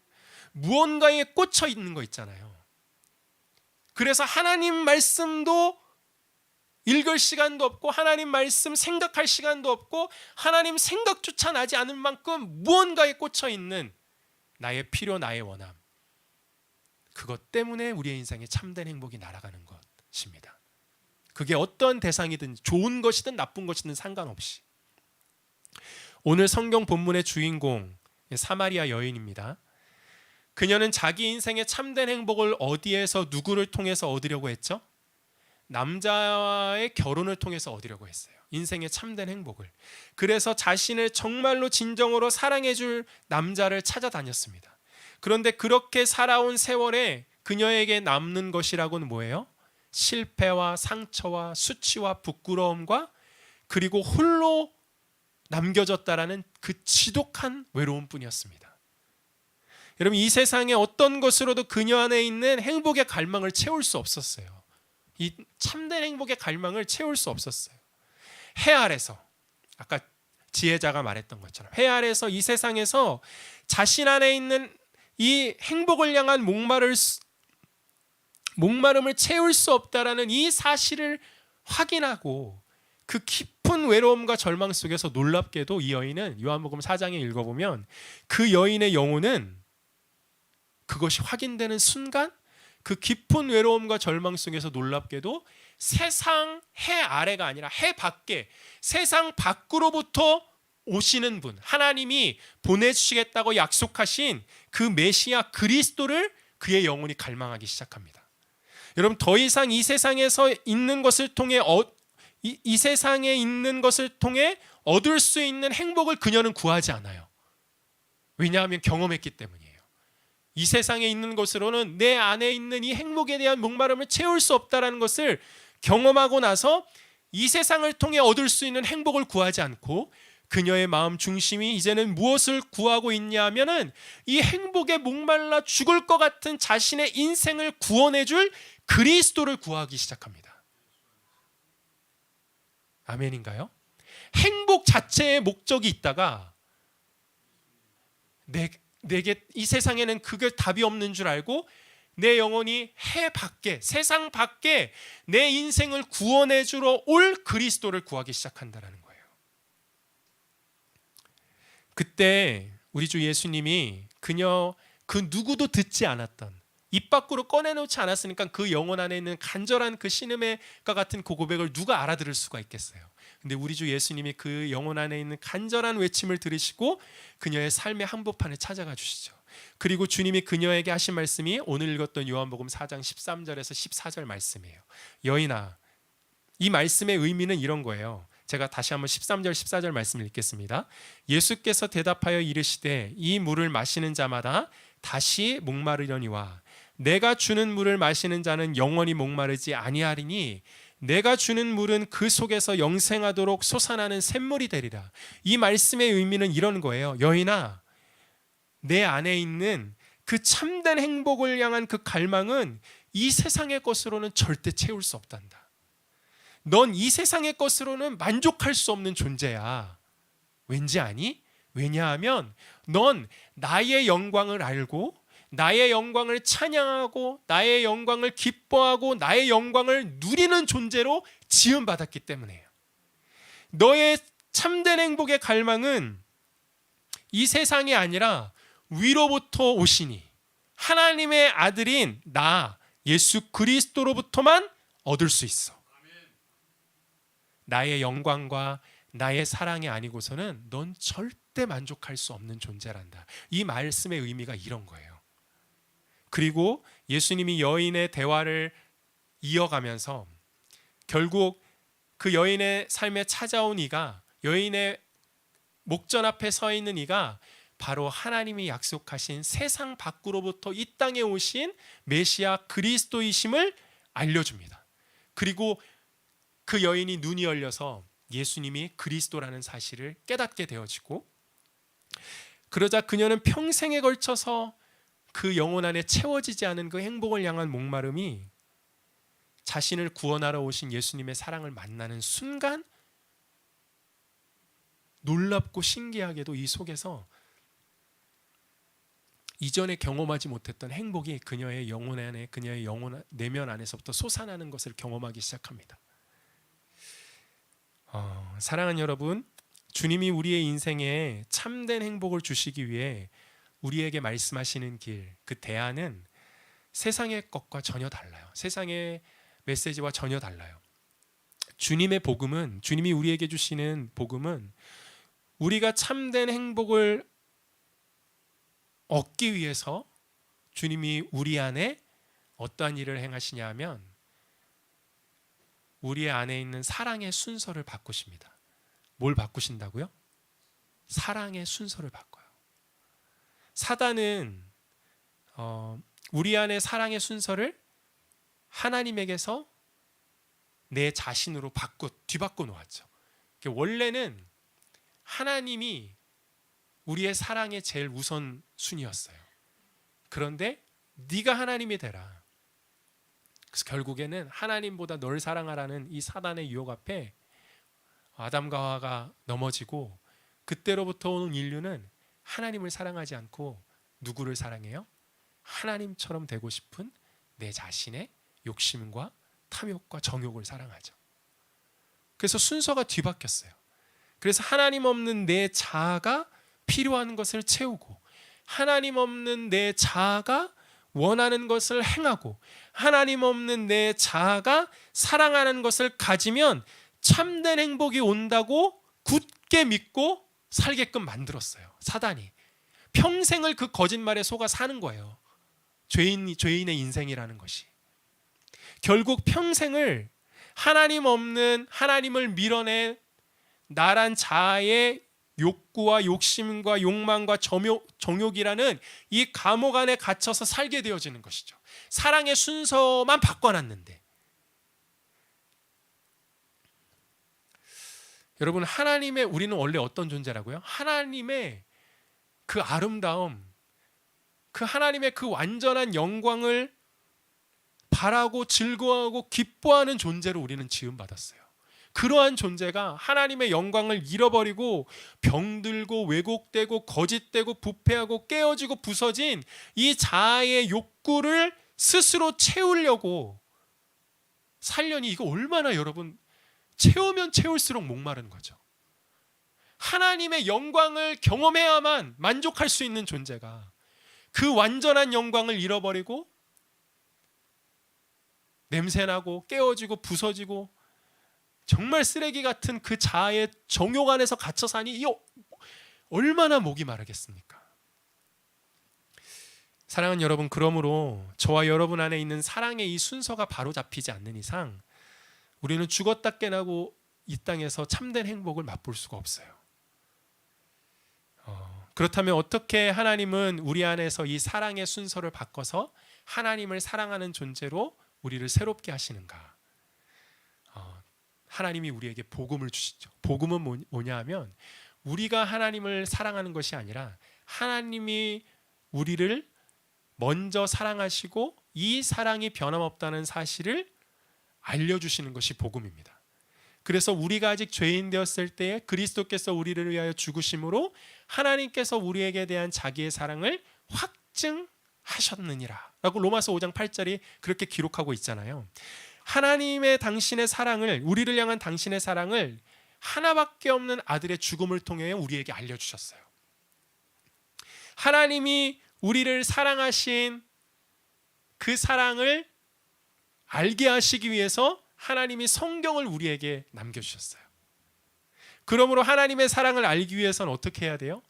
무언가에 꽂혀 있는 거 있잖아요. 그래서 하나님 말씀도 읽을 시간도 없고 하나님 말씀 생각할 시간도 없고 하나님 생각조차 나지 않을 만큼 무언가에 꽂혀 있는 나의 필요, 나의 원함, 그것 때문에 우리의 인생에 참된 행복이 날아가는 것입니다. 그게 어떤 대상이든 좋은 것이든 나쁜 것이든 상관없이. 오늘 성경 본문의 주인공 사마리아 여인입니다. 그녀는 자기 인생의 참된 행복을 어디에서 누구를 통해서 얻으려고 했죠? 남자와의 결혼을 통해서 얻으려고 했어요. 인생의 참된 행복을. 그래서 자신을 정말로 진정으로 사랑해줄 남자를 찾아다녔습니다. 그런데 그렇게 살아온 세월에 그녀에게 남는 것이라고는 뭐예요? 실패와 상처와 수치와 부끄러움과 그리고 홀로 남겨졌다라는 그 지독한 외로움뿐이었습니다. 여러분 이 세상에 어떤 것으로도 그녀 안에 있는 행복의 갈망을 채울 수 없었어요. 이 참된 행복의 갈망을 채울 수 없었어요. 해 아래서 아까 지혜자가 말했던 것처럼 해 아래서 이 세상에서 자신 안에 있는 이 행복을 향한 목마름을 채울 수 없다라는 이 사실을 확인하고 그 깊은 외로움과 절망 속에서 놀랍게도 이 여인은 요한복음 4장에 읽어보면 그 여인의 영혼은 그것이 확인되는 순간 그 깊은 외로움과 절망 속에서 놀랍게도 세상 해 아래가 아니라 해 밖에 세상 밖으로부터 오시는 분, 하나님이 보내주시겠다고 약속하신 그 메시아 그리스도를 그의 영혼이 갈망하기 시작합니다. 여러분, 더 이상 이 세상에서 있는 것을 통해 이 세상에 있는 것을 통해 얻을 수 있는 행복을 그녀는 구하지 않아요. 왜냐하면 경험했기 때문이에요. 이 세상에 있는 것으로는 내 안에 있는 이 행복에 대한 목마름을 채울 수 없다는 것을 경험하고 나서 이 세상을 통해 얻을 수 있는 행복을 구하지 않고 그녀의 마음 중심이 이제는 무엇을 구하고 있냐면은 이 행복에 목말라 죽을 것 같은 자신의 인생을 구원해줄 그리스도를 구하기 시작합니다. 아멘인가요? 행복 자체의 목적이 있다가 내게 이 세상에는 그게 답이 없는 줄 알고 내 영혼이 해 밖에 세상 밖에 내 인생을 구원해 주러 올 그리스도를 구하기 시작한다는 거예요. 그때 우리 주 예수님이 그녀 그 누구도 듣지 않았던 입 밖으로 꺼내놓지 않았으니까 그 영혼 안에 있는 간절한 그 신음과 같은 그 고백을 누가 알아들을 수가 있겠어요. 근데 우리 주 예수님이 그 영혼 안에 있는 간절한 외침을 들으시고 그녀의 삶의 한복판에 찾아가 주시죠. 그리고 주님이 그녀에게 하신 말씀이 오늘 읽었던 요한복음 4장 13절에서 14절 말씀이에요. 여인아, 이 말씀의 의미는 이런 거예요. 제가 다시 한번 13절 14절 말씀을 읽겠습니다. 예수께서 대답하여 이르시되 이 물을 마시는 자마다 다시 목마르려니와 내가 주는 물을 마시는 자는 영원히 목마르지 아니하리니 내가 주는 물은 그 속에서 영생하도록 솟아나는 샘물이 되리라. 이 말씀의 의미는 이런 거예요. 여인아, 내 안에 있는 그 참된 행복을 향한 그 갈망은 이 세상의 것으로는 절대 채울 수 없단다. 넌 이 세상의 것으로는 만족할 수 없는 존재야. 왠지 아니? 왜냐하면 넌 나의 영광을 알고 나의 영광을 찬양하고 나의 영광을 기뻐하고 나의 영광을 누리는 존재로 지음받았기 때문이에요. 너의 참된 행복의 갈망은 이 세상이 아니라 위로부터 오시니 하나님의 아들인 나 예수 그리스도로부터만 얻을 수 있어. 나의 영광과 나의 사랑이 아니고서는 넌 절대 만족할 수 없는 존재란다. 이 말씀의 의미가 이런 거예요. 그리고 예수님이 여인의 대화를 이어가면서 결국 그 여인의 삶에 찾아온 이가, 여인의 목전 앞에 서 있는 이가 바로 하나님이 약속하신 세상 밖으로부터 이 땅에 오신 메시아 그리스도이심을 알려줍니다. 그리고 그 여인이 눈이 열려서 예수님이 그리스도라는 사실을 깨닫게 되어지고, 그러자 그녀는 평생에 걸쳐서 그 영혼 안에 채워지지 않은 그 행복을 향한 목마름이 자신을 구원하러 오신 예수님의 사랑을 만나는 순간 놀랍고 신기하게도 이 속에서 이전에 경험하지 못했던 행복이 그녀의 영혼 안에, 그녀의 영혼 내면 안에서부터 솟아나는 것을 경험하기 시작합니다. 사랑하는 여러분, 주님이 우리의 인생에 참된 행복을 주시기 위해 우리에게 말씀하시는 길, 그 대안은 세상의 것과 전혀 달라요. 세상의 메시지와 전혀 달라요. 주님의 복음은, 주님이 우리에게 주시는 복음은 우리가 참된 행복을 얻기 위해서 주님이 우리 안에 어떠한 일을 행하시냐 하면 우리 안에 있는 사랑의 순서를 바꾸십니다. 뭘 바꾸신다고요? 사랑의 순서를 바꿔요. 사단은 우리 안에 사랑의 순서를 하나님에게서 내 자신으로 뒤바꿔 놓았죠. 원래는 하나님이 우리의 사랑의 제일 우선순위였어요. 그런데 네가 하나님이 되라. 그래서 결국에는 하나님보다 널 사랑하라는 이 사단의 유혹 앞에 아담과 하와가 넘어지고, 그때로부터 오는 인류는 하나님을 사랑하지 않고 누구를 사랑해요? 하나님처럼 되고 싶은 내 자신의 욕심과 탐욕과 정욕을 사랑하죠. 그래서 순서가 뒤바뀌었어요. 그래서 하나님 없는 내 자아가 필요한 것을 채우고, 하나님 없는 내 자아가 원하는 것을 행하고, 하나님 없는 내 자아가 사랑하는 것을 가지면 참된 행복이 온다고 굳게 믿고 살게끔 만들었어요. 사단이 평생을 그 거짓말에 속아 사는 거예요. 죄인의 인생이라는 것이 결국 평생을 하나님 없는, 하나님을 밀어낸 나란 자아의 욕구와 욕심과 욕망과 정욕이라는 이 감옥 안에 갇혀서 살게 되어지는 것이죠. 사랑의 순서만 바꿔놨는데, 여러분, 우리는 원래 어떤 존재라고요? 하나님의 그 아름다움, 그 하나님의 그 완전한 영광을 바라고 즐거워하고 기뻐하는 존재로 우리는 지음받았어요. 그러한 존재가 하나님의 영광을 잃어버리고 병들고 왜곡되고 거짓되고 부패하고 깨어지고 부서진 이 자아의 욕구를 스스로 채우려고 살려니, 이거 얼마나 여러분, 채우면 채울수록 목마른 거죠. 하나님의 영광을 경험해야만 만족할 수 있는 존재가 그 완전한 영광을 잃어버리고 냄새나고 깨어지고 부서지고 정말 쓰레기 같은 그 자아의 정욕 안에서 갇혀 사니, 이 얼마나 목이 마르겠습니까? 사랑하는 여러분, 그러므로 저와 여러분 안에 있는 사랑의 이 순서가 바로 잡히지 않는 이상 우리는 죽었다 깨나고 이 땅에서 참된 행복을 맛볼 수가 없어요. 그렇다면 어떻게 하나님은 우리 안에서 이 사랑의 순서를 바꿔서 하나님을 사랑하는 존재로 우리를 새롭게 하시는가? 하나님이 우리에게 복음을 주시죠. 복음은 뭐냐 하면, 우리가 하나님을 사랑하는 것이 아니라 하나님이 우리를 먼저 사랑하시고 이 사랑이 변함없다는 사실을 알려주시는 것이 복음입니다. 그래서 우리가 아직 죄인 되었을 때에 그리스도께서 우리를 위하여 죽으심으로 하나님께서 우리에게 대한 자기의 사랑을 확증하셨느니라 라고 로마서 5장 8절이 그렇게 기록하고 있잖아요. 하나님의 당신의 사랑을, 우리를 향한 당신의 사랑을 하나밖에 없는 아들의 죽음을 통해 우리에게 알려주셨어요. 하나님이 우리를 사랑하신 그 사랑을 알게 하시기 위해서 하나님이 성경을 우리에게 남겨주셨어요. 그러므로 하나님의 사랑을 알기 위해서는 어떻게 해야 돼요?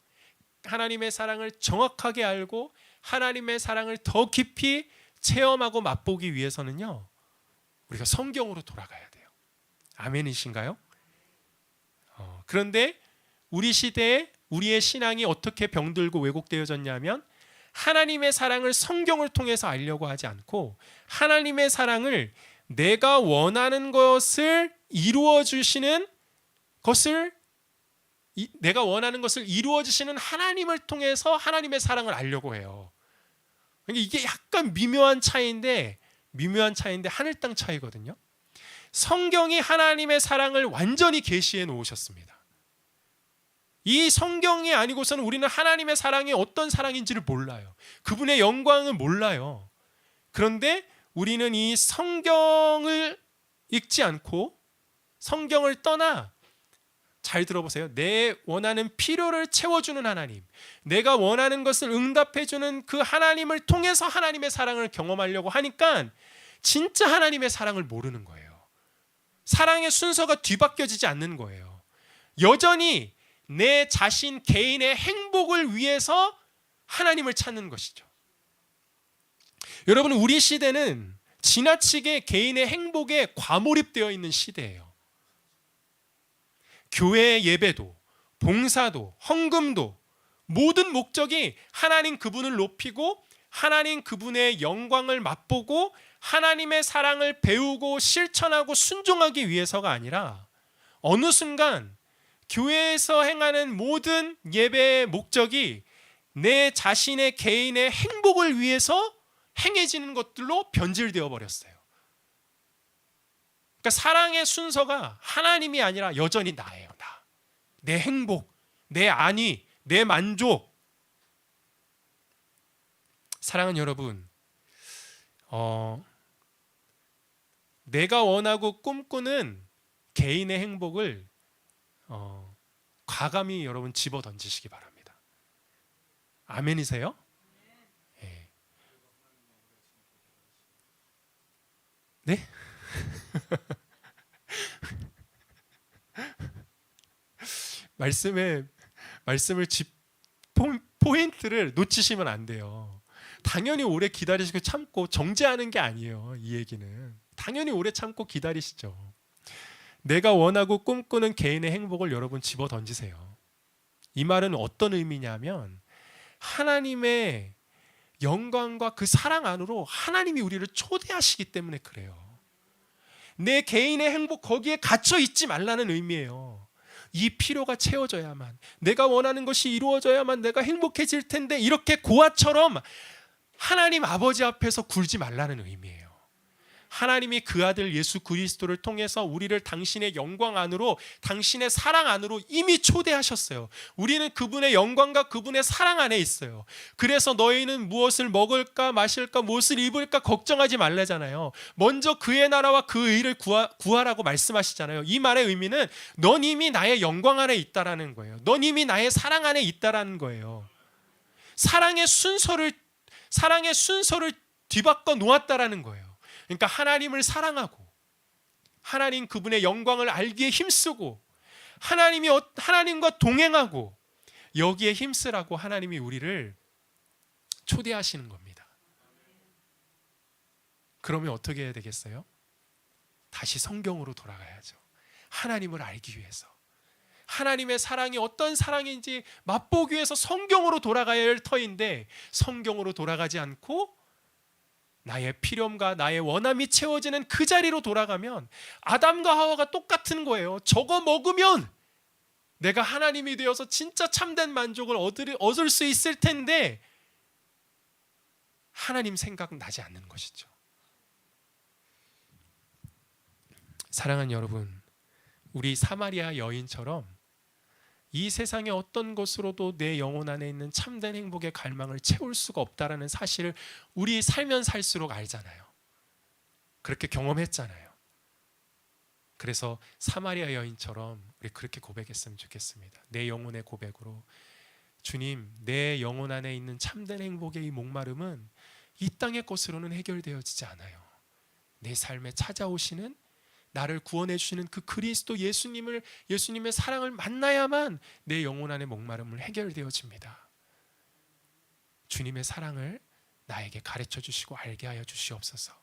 하나님의 사랑을 정확하게 알고 하나님의 사랑을 더 깊이 체험하고 맛보기 위해서는요, 우리가 성경으로 돌아가야 돼요. 아멘이신가요? 그런데 우리 시대에 우리의 신앙이 어떻게 병들고 왜곡되어졌냐면, 하나님의 사랑을 성경을 통해서 알려고 하지 않고 하나님의 사랑을 내가 원하는 것을 이루어 주시는 내가 원하는 것을 이루어 주시는 하나님을 통해서 하나님의 사랑을 알려고 해요. 이게 약간 미묘한 차이인데 하늘 땅 차이거든요. 성경이 하나님의 사랑을 완전히 계시해 놓으셨습니다. 이 성경이 아니고서는 우리는 하나님의 사랑이 어떤 사랑인지를 몰라요. 그분의 영광을 몰라요. 그런데 우리는 이 성경을 읽지 않고 성경을 떠나, 잘 들어보세요, 내 원하는 필요를 채워주는 하나님, 내가 원하는 것을 응답해주는 그 하나님을 통해서 하나님의 사랑을 경험하려고 하니까 진짜 하나님의 사랑을 모르는 거예요. 사랑의 순서가 뒤바뀌어지지 않는 거예요. 여전히 내 자신 개인의 행복을 위해서 하나님을 찾는 것이죠. 여러분, 우리 시대는 지나치게 개인의 행복에 과몰입되어 있는 시대예요. 교회 예배도, 봉사도, 헌금도 모든 목적이 하나님 그분을 높이고 하나님 그분의 영광을 맛보고 하나님의 사랑을 배우고 실천하고 순종하기 위해서가 아니라, 어느 순간 교회에서 행하는 모든 예배의 목적이 내 자신의 개인의 행복을 위해서 행해지는 것들로 변질되어 버렸어요. 그러니까 사랑의 순서가 하나님이 아니라 여전히 나예요. 내 행복, 내 안위, 내 만족. 사랑하는 여러분, 내가 원하고 꿈꾸는 개인의 행복을 과감히 여러분 집어 던지시기 바랍니다. 아멘이세요? 네? 네? 말씀을 포인트를 놓치시면 안 돼요. 당연히 오래 기다리시고 참고 정죄하는 게 아니에요. 이 얘기는 당연히 오래 참고 기다리시죠. 내가 원하고 꿈꾸는 개인의 행복을 여러분 집어 던지세요. 이 말은 어떤 의미냐면 하나님의 영광과 그 사랑 안으로 하나님이 우리를 초대하시기 때문에 그래요. 내 개인의 행복 거기에 갇혀 있지 말라는 의미예요. 이 필요가 채워져야만, 내가 원하는 것이 이루어져야만 내가 행복해질 텐데, 이렇게 고아처럼 하나님 아버지 앞에서 굴지 말라는 의미예요. 하나님이 그 아들 예수 그리스도를 통해서 우리를 당신의 영광 안으로, 당신의 사랑 안으로 이미 초대하셨어요. 우리는 그분의 영광과 그분의 사랑 안에 있어요. 그래서 너희는 무엇을 먹을까 마실까 무엇을 입을까 걱정하지 말라잖아요. 먼저 그의 나라와 그 의를 구하라고 말씀하시잖아요. 이 말의 의미는 넌 이미 나의 영광 안에 있다라는 거예요. 넌 이미 나의 사랑 안에 있다라는 거예요. 사랑의 순서를 뒤바꿔 놓았다라는 거예요. 그러니까 하나님을 사랑하고 하나님 그분의 영광을 알기에 힘쓰고 하나님과 동행하고 여기에 힘쓰라고 하나님이 우리를 초대하시는 겁니다. 그러면 어떻게 해야 되겠어요? 다시 성경으로 돌아가야죠. 하나님을 알기 위해서, 하나님의 사랑이 어떤 사랑인지 맛보기 위해서 성경으로 돌아가야 할 터인데, 성경으로 돌아가지 않고 나의 필요함과 나의 원함이 채워지는 그 자리로 돌아가면 아담과 하와가 똑같은 거예요. 저거 먹으면 내가 하나님이 되어서 진짜 참된 만족을 얻을 수 있을 텐데 하나님 생각 나지 않는 것이죠. 사랑하는 여러분, 우리 사마리아 여인처럼 이 세상의 어떤 것으로도 내 영혼 안에 있는 참된 행복의 갈망을 채울 수가 없다라는 사실을 우리 살면 살수록 알잖아요. 그렇게 경험했잖아요. 그래서 사마리아 여인처럼 우리 그렇게 고백했으면 좋겠습니다. 내 영혼의 고백으로, 주님, 내 영혼 안에 있는 참된 행복의 이 목마름은 이 땅의 것으로는 해결되어지지 않아요. 내 삶에 찾아오시는, 나를 구원해 주시는 그 그리스도 예수님의 사랑을 만나야만 내 영혼 안의 목마름을 해결되어집니다. 주님의 사랑을 나에게 가르쳐 주시고 알게 하여 주시옵소서.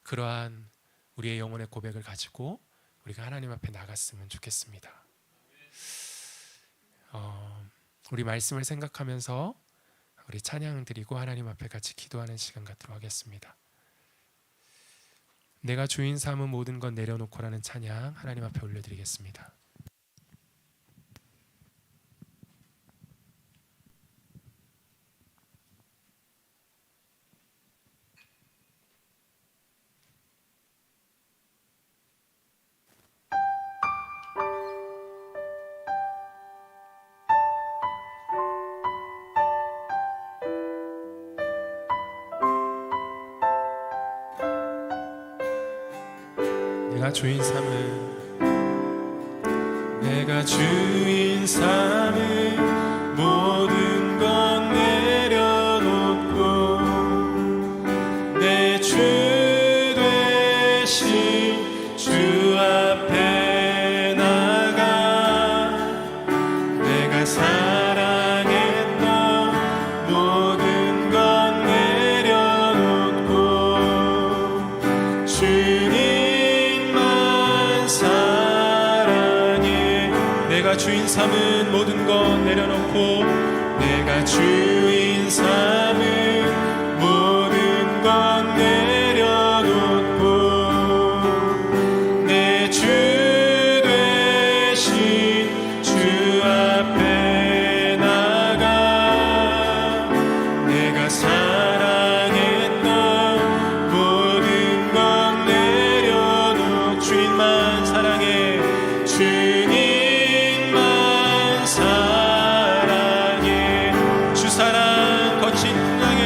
그러한 우리의 영혼의 고백을 가지고 우리가 하나님 앞에 나갔으면 좋겠습니다. 우리 말씀을 생각하면서 우리 찬양 드리고 하나님 앞에 같이 기도하는 시간 갖도록 하겠습니다. 내가 주인 삼은 모든 것 내려놓고라는 찬양 하나님 앞에 올려드리겠습니다. 내가 주인 삼은 모든 것 내려놓고 내 주 되신 주 앞에 나가 내가 사랑했던 모든 것 내려놓고 주님만 사랑해. 내가 주인 삼은 모든 것 내려놓고 내가 주인 삼은 모든 것 내려놓고 내 주 되신 주 앞에 나가 내가 사랑했던 모든 것 내려놓고 주님만 사랑해. 주님만 사랑해. 주 사랑 거친 풍랑에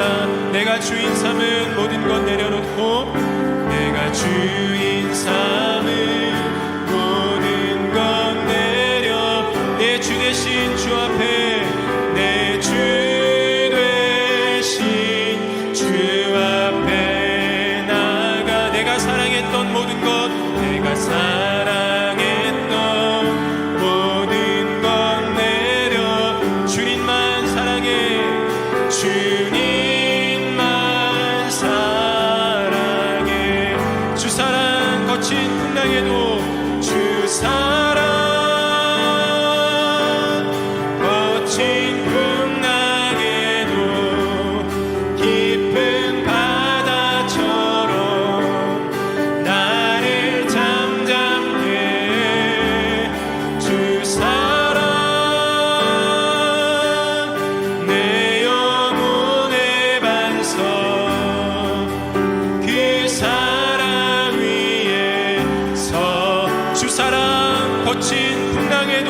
나가 내가 주인 삼은 모든 것 내려놓고 내가 주인 삼은 모든 것 내려 내 주 대신 주 앞에 내 주 대신 주 앞에 나가 내가 사랑했던 모든 것 내가 사랑했던 모든 것 내려 주님만 사랑해 주님만 사랑해 주 사랑 거친 풍랑에도 주 사랑 거친 풍랑에도 깊은 바다처럼 나를 잠잠게 주 사랑 내 영혼의 반석 그 사랑 위에 서 주 사랑 거친 풍랑에도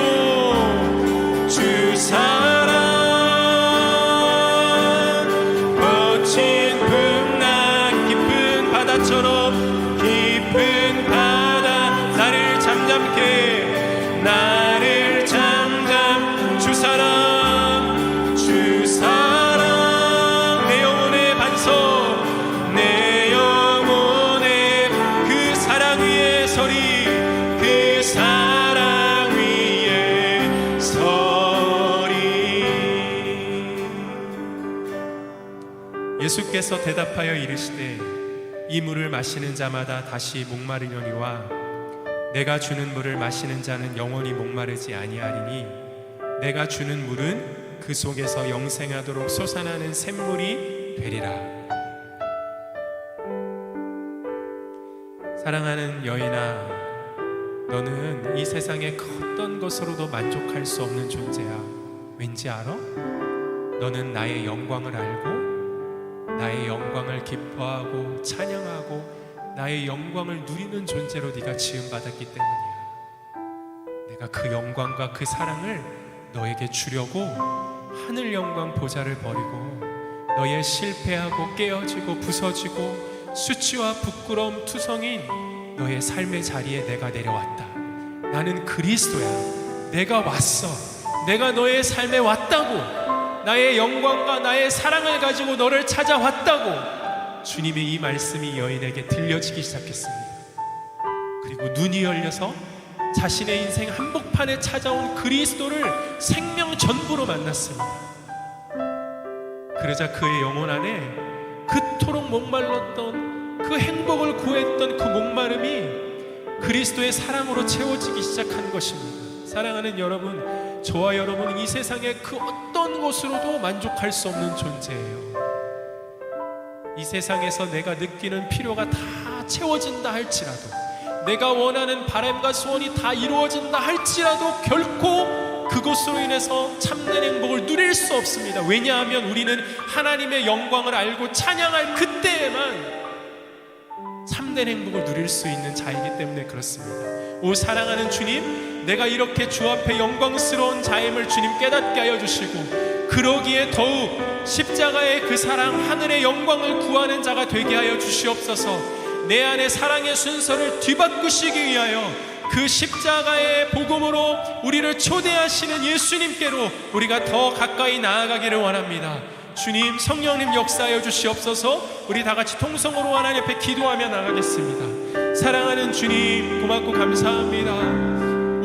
주 사랑 거친 풍랑 깊은 바다처럼 깊은 바다 나를 잠잠케 나를 잠잠 주 사랑 내 영혼의 반석 내 영혼의 그 사랑 위에 서리 그 사랑 위에 서리 예수께서 대답하여 이르시되 이 물을 마시는 자마다 다시 목마르려니와 내가 주는 물을 마시는 자는 영원히 목마르지 아니하리니 내가 주는 물은 그 속에서 영생하도록 솟아나는 샘물이 되리라. 사랑하는 여인아, 너는 이 세상의 그 어떤 것으로도 만족할 수 없는 존재야. 왠지 알아? 너는 나의 영광을 알고 나의 영광을 기뻐하고 찬양하고 나의 영광을 누리는 존재로 네가 지음받았기 때문이야. 내가 그 영광과 그 사랑을 너에게 주려고 하늘 영광 보좌를 버리고 너의 실패하고 깨어지고 부서지고 수치와 부끄러움 투성인 너의 삶의 자리에 내가 내려왔다. 나는 그리스도야. 내가 왔어. 내가 너의 삶에 왔다고. 나의 영광과 나의 사랑을 가지고 너를 찾아왔다고. 주님의 이 말씀이 여인에게 들려지기 시작했습니다. 그리고 눈이 열려서 자신의 인생 한복판에 찾아온 그리스도를 생명 전부로 만났습니다. 그러자 그의 영혼 안에 그토록 목말랐던 그 행복을 구했던 그 목마름이 그리스도의 사랑으로 채워지기 시작한 것입니다. 사랑하는 여러분, 저와 여러분은 이 세상의 그 어떤 것으로도 만족할 수 없는 존재예요. 이 세상에서 내가 느끼는 필요가 다 채워진다 할지라도, 내가 원하는 바람과 소원이 다 이루어진다 할지라도 결코 그것으로 인해서 참된 행복을 누릴 수 없습니다. 왜냐하면 우리는 하나님의 영광을 알고 찬양할 그때에만 참된 행복을 누릴 수 있는 자이기 때문에 그렇습니다. 오 사랑하는 주님, 내가 이렇게 주 앞에 영광스러운 자임을 주님 깨닫게 하여 주시고, 그러기에 더욱 십자가의 그 사랑, 하늘의 영광을 구하는 자가 되게 하여 주시옵소서. 내 안에 사랑의 순서를 뒤바꾸시기 위하여 그 십자가의 복음으로 우리를 초대하시는 예수님께로 우리가 더 가까이 나아가기를 원합니다. 주님, 성령님 역사하여 주시옵소서. 우리 다 같이 통성으로 하나님 앞에 기도하며 나가겠습니다. 사랑하는 주님, 고맙고 감사합니다.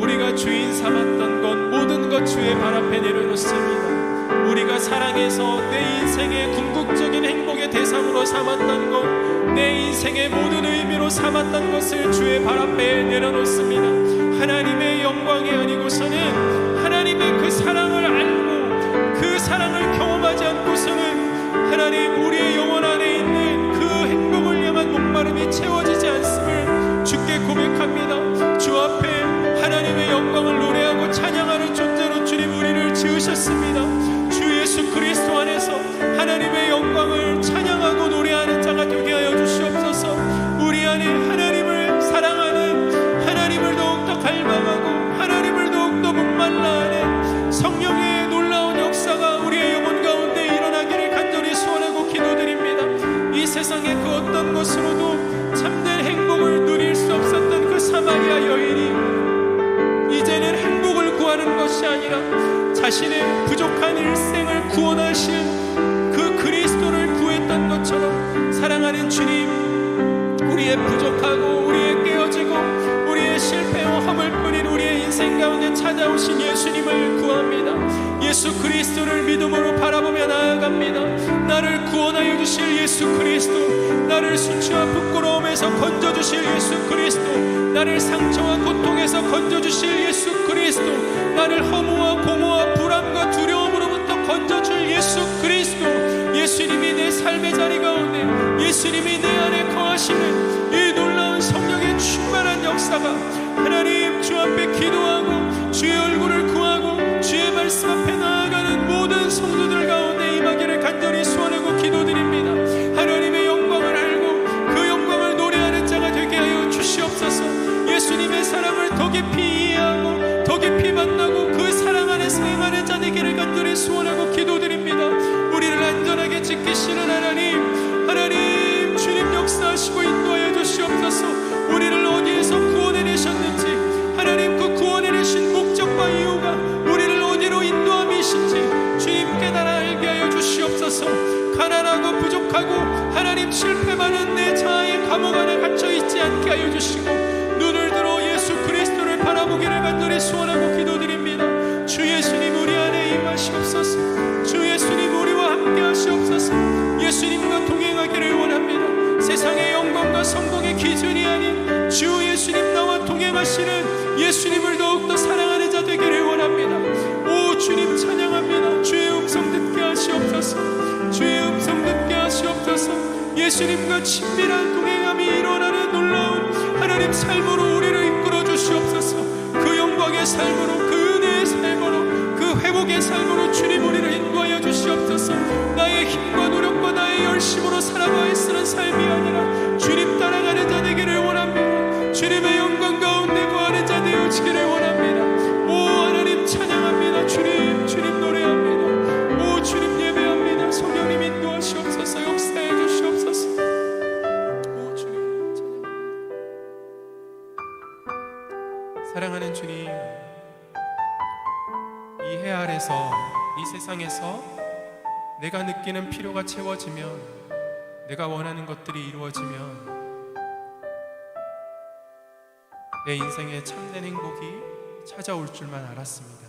우리가 주인 삼았던 것, 모든 것 주의 발 앞에 내려놓습니다. 우리가 사랑해서 내 인생의 궁극적인 행복의 대상으로 삼았던 것, 내 인생의 모든 의미로 삼았던 것을 주의 발 앞에 내려놓습니다. 하나님의 영광이 아니고서는, 하나님의 그 사랑을 알고 그 사랑을 경험하지 않고서는 하나님, 우리의 영혼 안에 있는 그 행복을 향한 목마름이 채워지지 않음을 주께 고백합니다. 주 앞에 하나님의 영광을 노래하고 찬양하는 존재로 주님 우리를 지으셨습니다. 주 예수 그리스도 안에서 하나님의 영광을 찬양하고 노래하는 자가 되게 하여 주시옵소서. 우리 안에 하나님을 사랑하는, 하나님을 더욱더 갈망하고 하나님을 더욱더 목말라하는 성령의 놀라운 역사가 우리의 영혼 가운데 일어나기를 간절히 소원하고 기도합니다. 세상의 그 어떤 것으로도 참된 행복을 누릴 수 없었던 그 사마리아 여인이 이제는 행복을 구하는 것이 아니라 자신의 부족한 일생을 구원하신 그 그리스도를 구했던 것처럼, 사랑하는 주님, 우리의 부족하고 우리의 깨어지고 우리의 실패와 허물뿐인 우리의 인생 가운데 찾아오신 예수님을 구합니다. 예수 그리스도를 믿음으로 바라보며 나아갑니다. 나를 구원하여 주실 예수 그리스도, 나를 수치와 부끄러움에서 건져주실 예수 그리스도, 나를 상처와 고통에서 건져주실 예수 그리스도, 나를 허무와 공허와 불안과 두려움으로부터 건져줄 예수 그리스도, 예수님이 내 삶의 자리 가운데, 예수님이 내 안에 거하시는 이 놀라운 성령의 충만한 역사가 하나님 주 앞에 기도하고 주의 얼굴을 구하고 주의 말씀 앞에 나아가는 모든 성도들 가운데 임하기를 간절히 소원하고 기도드립니다. 하나님의 영광을 알고 그 영광을 노래하는 자가 되게 하여 주시옵소서. 예수님의 사랑을 더 깊이 이해하고 더 깊이 만나고 그 사랑 안에서 행하는 자 되기를 간절히 소원하고 기도드립니다. 우리를 안전하게 지키시는 하나님 주님 역사하시고 인도하여 주시옵소서. 우리를 어디에서 구원해내셨는지, 하나님 그 구원해내신 목적과 이유가 우리를 어디로 인도함이신지 주님 깨달아 알게 하여 주시옵소서. 가난하고 부족하고 하나님 실패 많은 내 자아의 감옥 안에 갇혀있지 않게 하여 주시고, 눈을 들어 예수 그리스도를 바라보기를 간절히 소원하고 기도드립니다. 주 예수님 우리 안에 임하시옵소서. 주 예수님 우리와 함께 하시옵소서. 예수님과 동행하기를 원합니다. 세상의 영광과 성공의 기준이 아닌 주 예수님 나와 동행하시는 예수님을 더욱더 사랑하는 자 되기를 원합니다. 오 주님 찬양합니다. 주의 음성 듣게 하시옵소서. 주의 음성 듣게 하시옵소서. 예수님과 친밀한 동행함이 일어나는 놀라운 하나님 삶으로 우리를 이끌어 주시옵소서. 그 영광의 삶으로, 그 은혜의 삶으로, 그 회복의 삶으로 주님 우리를 인도하여 주시옵소서. 나의 힘과 노력과 나의 열심으로 살아가야 쓰는 삶이 아니라 주님 따라가는 자 되기를 원합니다. 주님의 영광 가운데 거하는 자 되어지기를 원합니다. 오 하나님 찬양합니다. 주님 노래합니다. 오 주님 예배합니다. 성령님 인도하시옵소서. 역사해 주시옵소서. 오 주님 찬양합니다. 사랑하는 주님, 이 해 아래서, 이 세상에서 내가 느끼는 필요가 채워지면, 내가 원하는 것들이 이루어지면 내 인생에 참된 행복이 찾아올 줄만 알았습니다.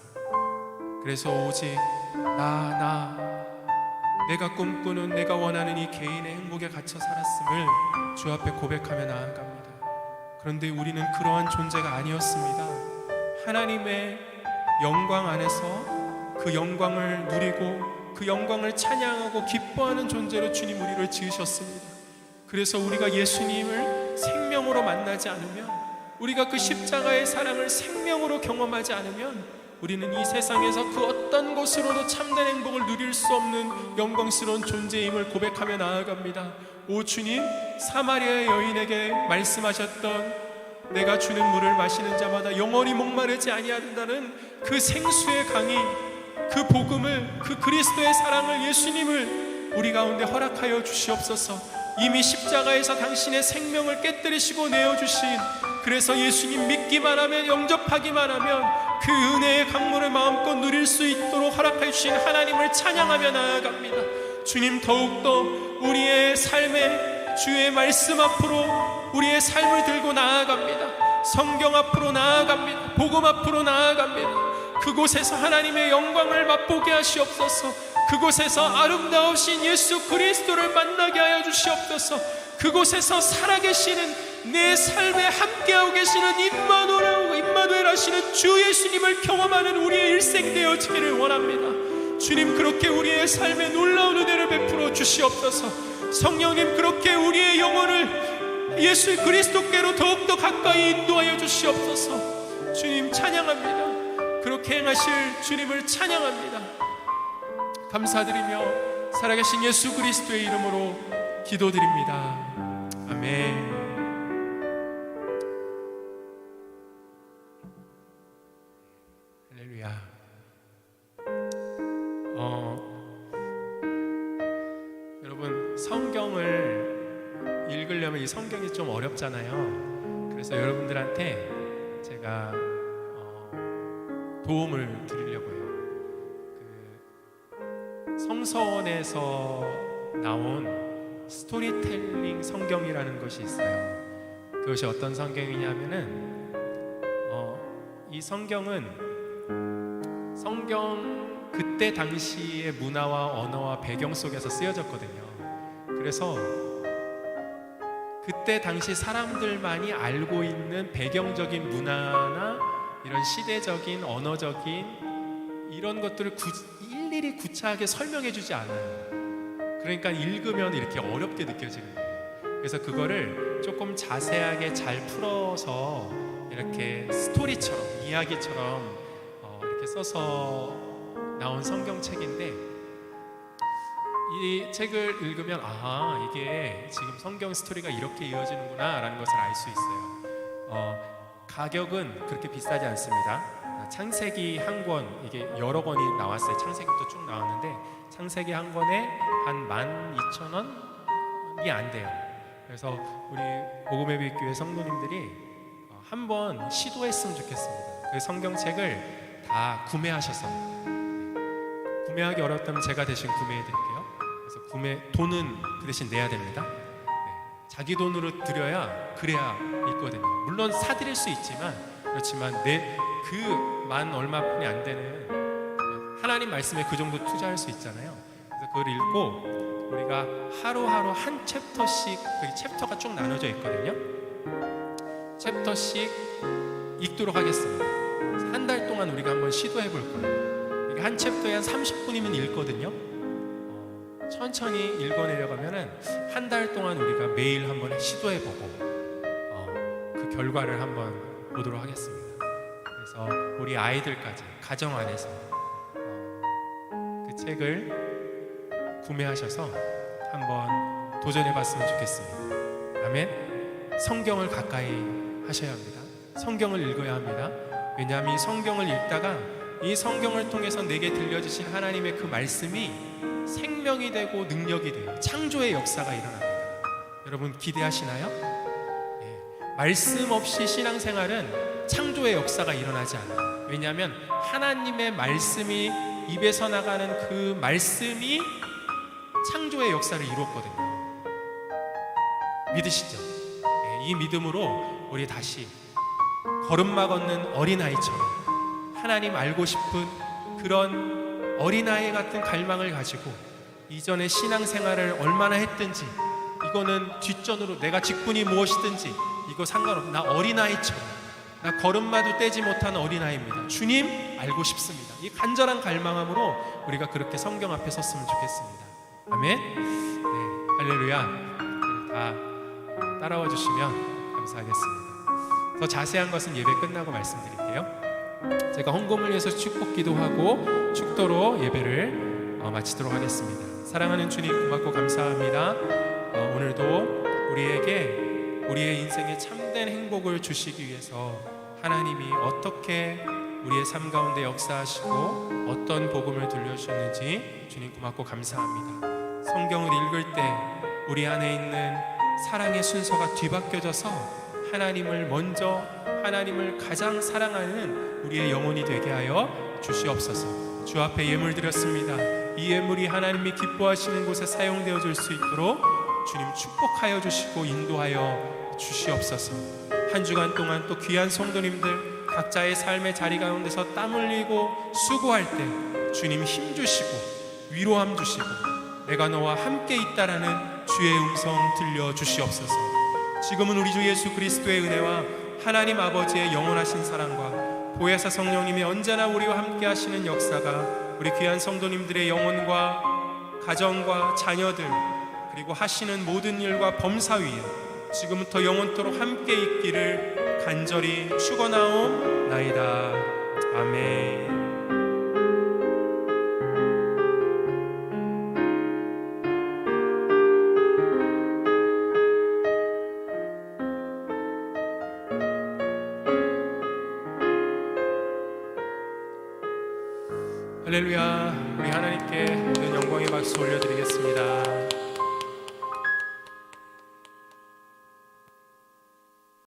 그래서 오직 내가 꿈꾸는, 내가 원하는 이 개인의 행복에 갇혀 살았음을 주 앞에 고백하며 나아갑니다. 그런데 우리는 그러한 존재가 아니었습니다. 하나님의 영광 안에서 그 영광을 누리고 그 영광을 찬양하고 기뻐하는 존재로 주님 우리를 지으셨습니다. 그래서 우리가 예수님을 생명으로 만나지 않으면, 우리가 그 십자가의 사랑을 생명으로 경험하지 않으면 우리는 이 세상에서 그 어떤 것으로도 참된 행복을 누릴 수 없는 영광스러운 존재임을 고백하며 나아갑니다. 오 주님, 사마리아 여인에게 말씀하셨던 내가 주는 물을 마시는 자마다 영원히 목마르지 아니한다는 그 생수의 강이, 그 복음을, 그 그리스도의 사랑을, 예수님을 우리 가운데 허락하여 주시옵소서. 이미 십자가에서 당신의 생명을 깨뜨리시고 내어주신, 그래서 예수님 믿기만 하면, 영접하기만 하면 그 은혜의 강물을 마음껏 누릴 수 있도록 허락해 주신 하나님을 찬양하며 나아갑니다. 주님, 더욱더 우리의 삶에 주의 말씀 앞으로 우리의 삶을 들고 나아갑니다. 성경 앞으로 나아갑니다. 복음 앞으로 나아갑니다. 그곳에서 하나님의 영광을 맛보게 하시옵소서. 그곳에서 아름다우신 예수 그리스도를 만나게 하여 주시옵소서. 그곳에서 살아계시는, 내 삶에 함께하고 계시는 임마누엘 하시는 주 예수님을 경험하는 우리의 일생 되어지기를 원합니다. 주님, 그렇게 우리의 삶에 놀라운 은혜를 베풀어 주시옵소서. 성령님, 그렇게 우리의 영혼을 예수 그리스도께로 더욱더 가까이 인도하여 주시옵소서. 주님 찬양합니다. 그렇게 행하실 주님을 찬양합니다. 감사드리며 살아계신 예수 그리스도의 이름으로 기도드립니다. 아멘. 할렐루야. 여러분, 성경을 읽으려면 이 성경이 좀 어렵잖아요. 그래서 여러분들한테 제가 도움을 드리려고 해요. 그 성서원에서 나온 스토리텔링 성경이라는 것이 있어요. 그것이 어떤 성경이냐면은 이 성경은 성경 그때 당시의 문화와 언어와 배경 속에서 쓰여졌거든요. 그래서 그때 당시 사람들만이 알고 있는 배경적인 문화나 이런 시대적인 언어적인 이런 것들을 일일이 구차하게 설명해 주지 않아요. 그러니까 읽으면 이렇게 어렵게 느껴지는 거예요. 그래서 그거를 조금 자세하게 잘 풀어서 이렇게 스토리처럼, 이야기처럼 이렇게 써서 나온 성경책인데, 이 책을 읽으면 이게 지금 성경 스토리가 이렇게 이어지는구나 라는 것을 알 수 있어요. 가격은 그렇게 비싸지 않습니다. 창세기 한 권, 이게 여러 권이 나왔어요. 창세기부터 쭉 나왔는데 창세기 한 권에 한 12,000원이 안 돼요. 그래서 우리 복음의 빛 교회 성도님들이 한번 시도했으면 좋겠습니다. 그 성경책을 다 구매하셔서, 구매하기 어렵다면 제가 대신 구매해 드릴게요. 그래서 돈은 그 대신 내야 됩니다. 자기 돈으로 드려야 그래야 있거든요. 물론 사드릴 수 있지만, 그렇지만 그 만 얼마뿐이 안 되는 하나님 말씀에 그 정도 투자할 수 있잖아요. 그래서 그걸 읽고 우리가 하루하루 한 챕터씩, 그 챕터가 쭉 나눠져 있거든요. 챕터씩 읽도록 하겠습니다. 한 달 동안 우리가 한번 시도해 볼 거예요. 이게 한 챕터에 한 30분이면 읽거든요. 천천히 읽어내려가면은 한 달 동안 우리가 매일 한번 시도해 보고 그 결과를 한번 보도록 하겠습니다. 그래서 우리 아이들까지 가정 안에서 그 책을 구매하셔서 한번 도전해 봤으면 좋겠습니다. 아멘. 성경을 가까이 하셔야 합니다. 성경을 읽어야 합니다. 왜냐하면 이 성경을 읽다가 이 성경을 통해서 내게 들려주신 하나님의 그 말씀이 생명이 되고 능력이 돼요. 창조의 역사가 일어납니다. 여러분 기대하시나요? 네. 말씀 없이 신앙생활은 창조의 역사가 일어나지 않아요. 왜냐하면 하나님의 말씀이 입에서 나가는 그 말씀이 창조의 역사를 이루었거든요. 믿으시죠? 네. 이 믿음으로 우리 다시 걸음마 걷는 어린아이처럼 하나님 알고 싶은 그런 어린아이 같은 갈망을 가지고 이전에 신앙생활을 얼마나 했든지, 이거는 뒷전으로 내가 직분이 무엇이든지 이거 상관없어. 나 어린아이처럼, 나 걸음마도 떼지 못한 어린아이입니다. 주님 알고 싶습니다. 이 간절한 갈망함으로 우리가 그렇게 성경 앞에 섰으면 좋겠습니다. 아멘. 네, 할렐루야. 다 따라와 주시면 감사하겠습니다. 더 자세한 것은 예배 끝나고 말씀드릴게요. 제가 헌금을 위해서 축복 기도하고 축도로 예배를 마치도록 하겠습니다. 사랑하는 주님 고맙고 감사합니다. 오늘도 우리에게 우리의 인생에 참된 행복을 주시기 위해서 하나님이 어떻게 우리의 삶 가운데 역사하시고 어떤 복음을 들려주셨는지 주님 고맙고 감사합니다. 성경을 읽을 때 우리 안에 있는 사랑의 순서가 뒤바뀌어져서 하나님을 먼저, 하나님을 가장 사랑하는 우리의 영혼이 되게 하여 주시옵소서. 주 앞에 예물 드렸습니다. 이 예물이 하나님이 기뻐하시는 곳에 사용되어 줄 수 있도록 주님 축복하여 주시고 인도하여 주시옵소서. 한 주간 동안 또 귀한 성도님들 각자의 삶의 자리 가운데서 땀 흘리고 수고할 때 주님 힘 주시고 위로함 주시고 내가 너와 함께 있다라는 주의 음성 들려 주시옵소서. 지금은 우리 주 예수 그리스도의 은혜와 하나님 아버지의 영원하신 사랑과 보혜사 성령님이 언제나 우리와 함께 하시는 역사가 우리 귀한 성도님들의 영혼과 가정과 자녀들 그리고 하시는 모든 일과 범사 위에 지금부터 영원토록 함께 있기를 간절히 축원하옵나이다. 아멘. 할렐루야. 우리 하나님께 모든 영광의 박수 올려드리겠습니다.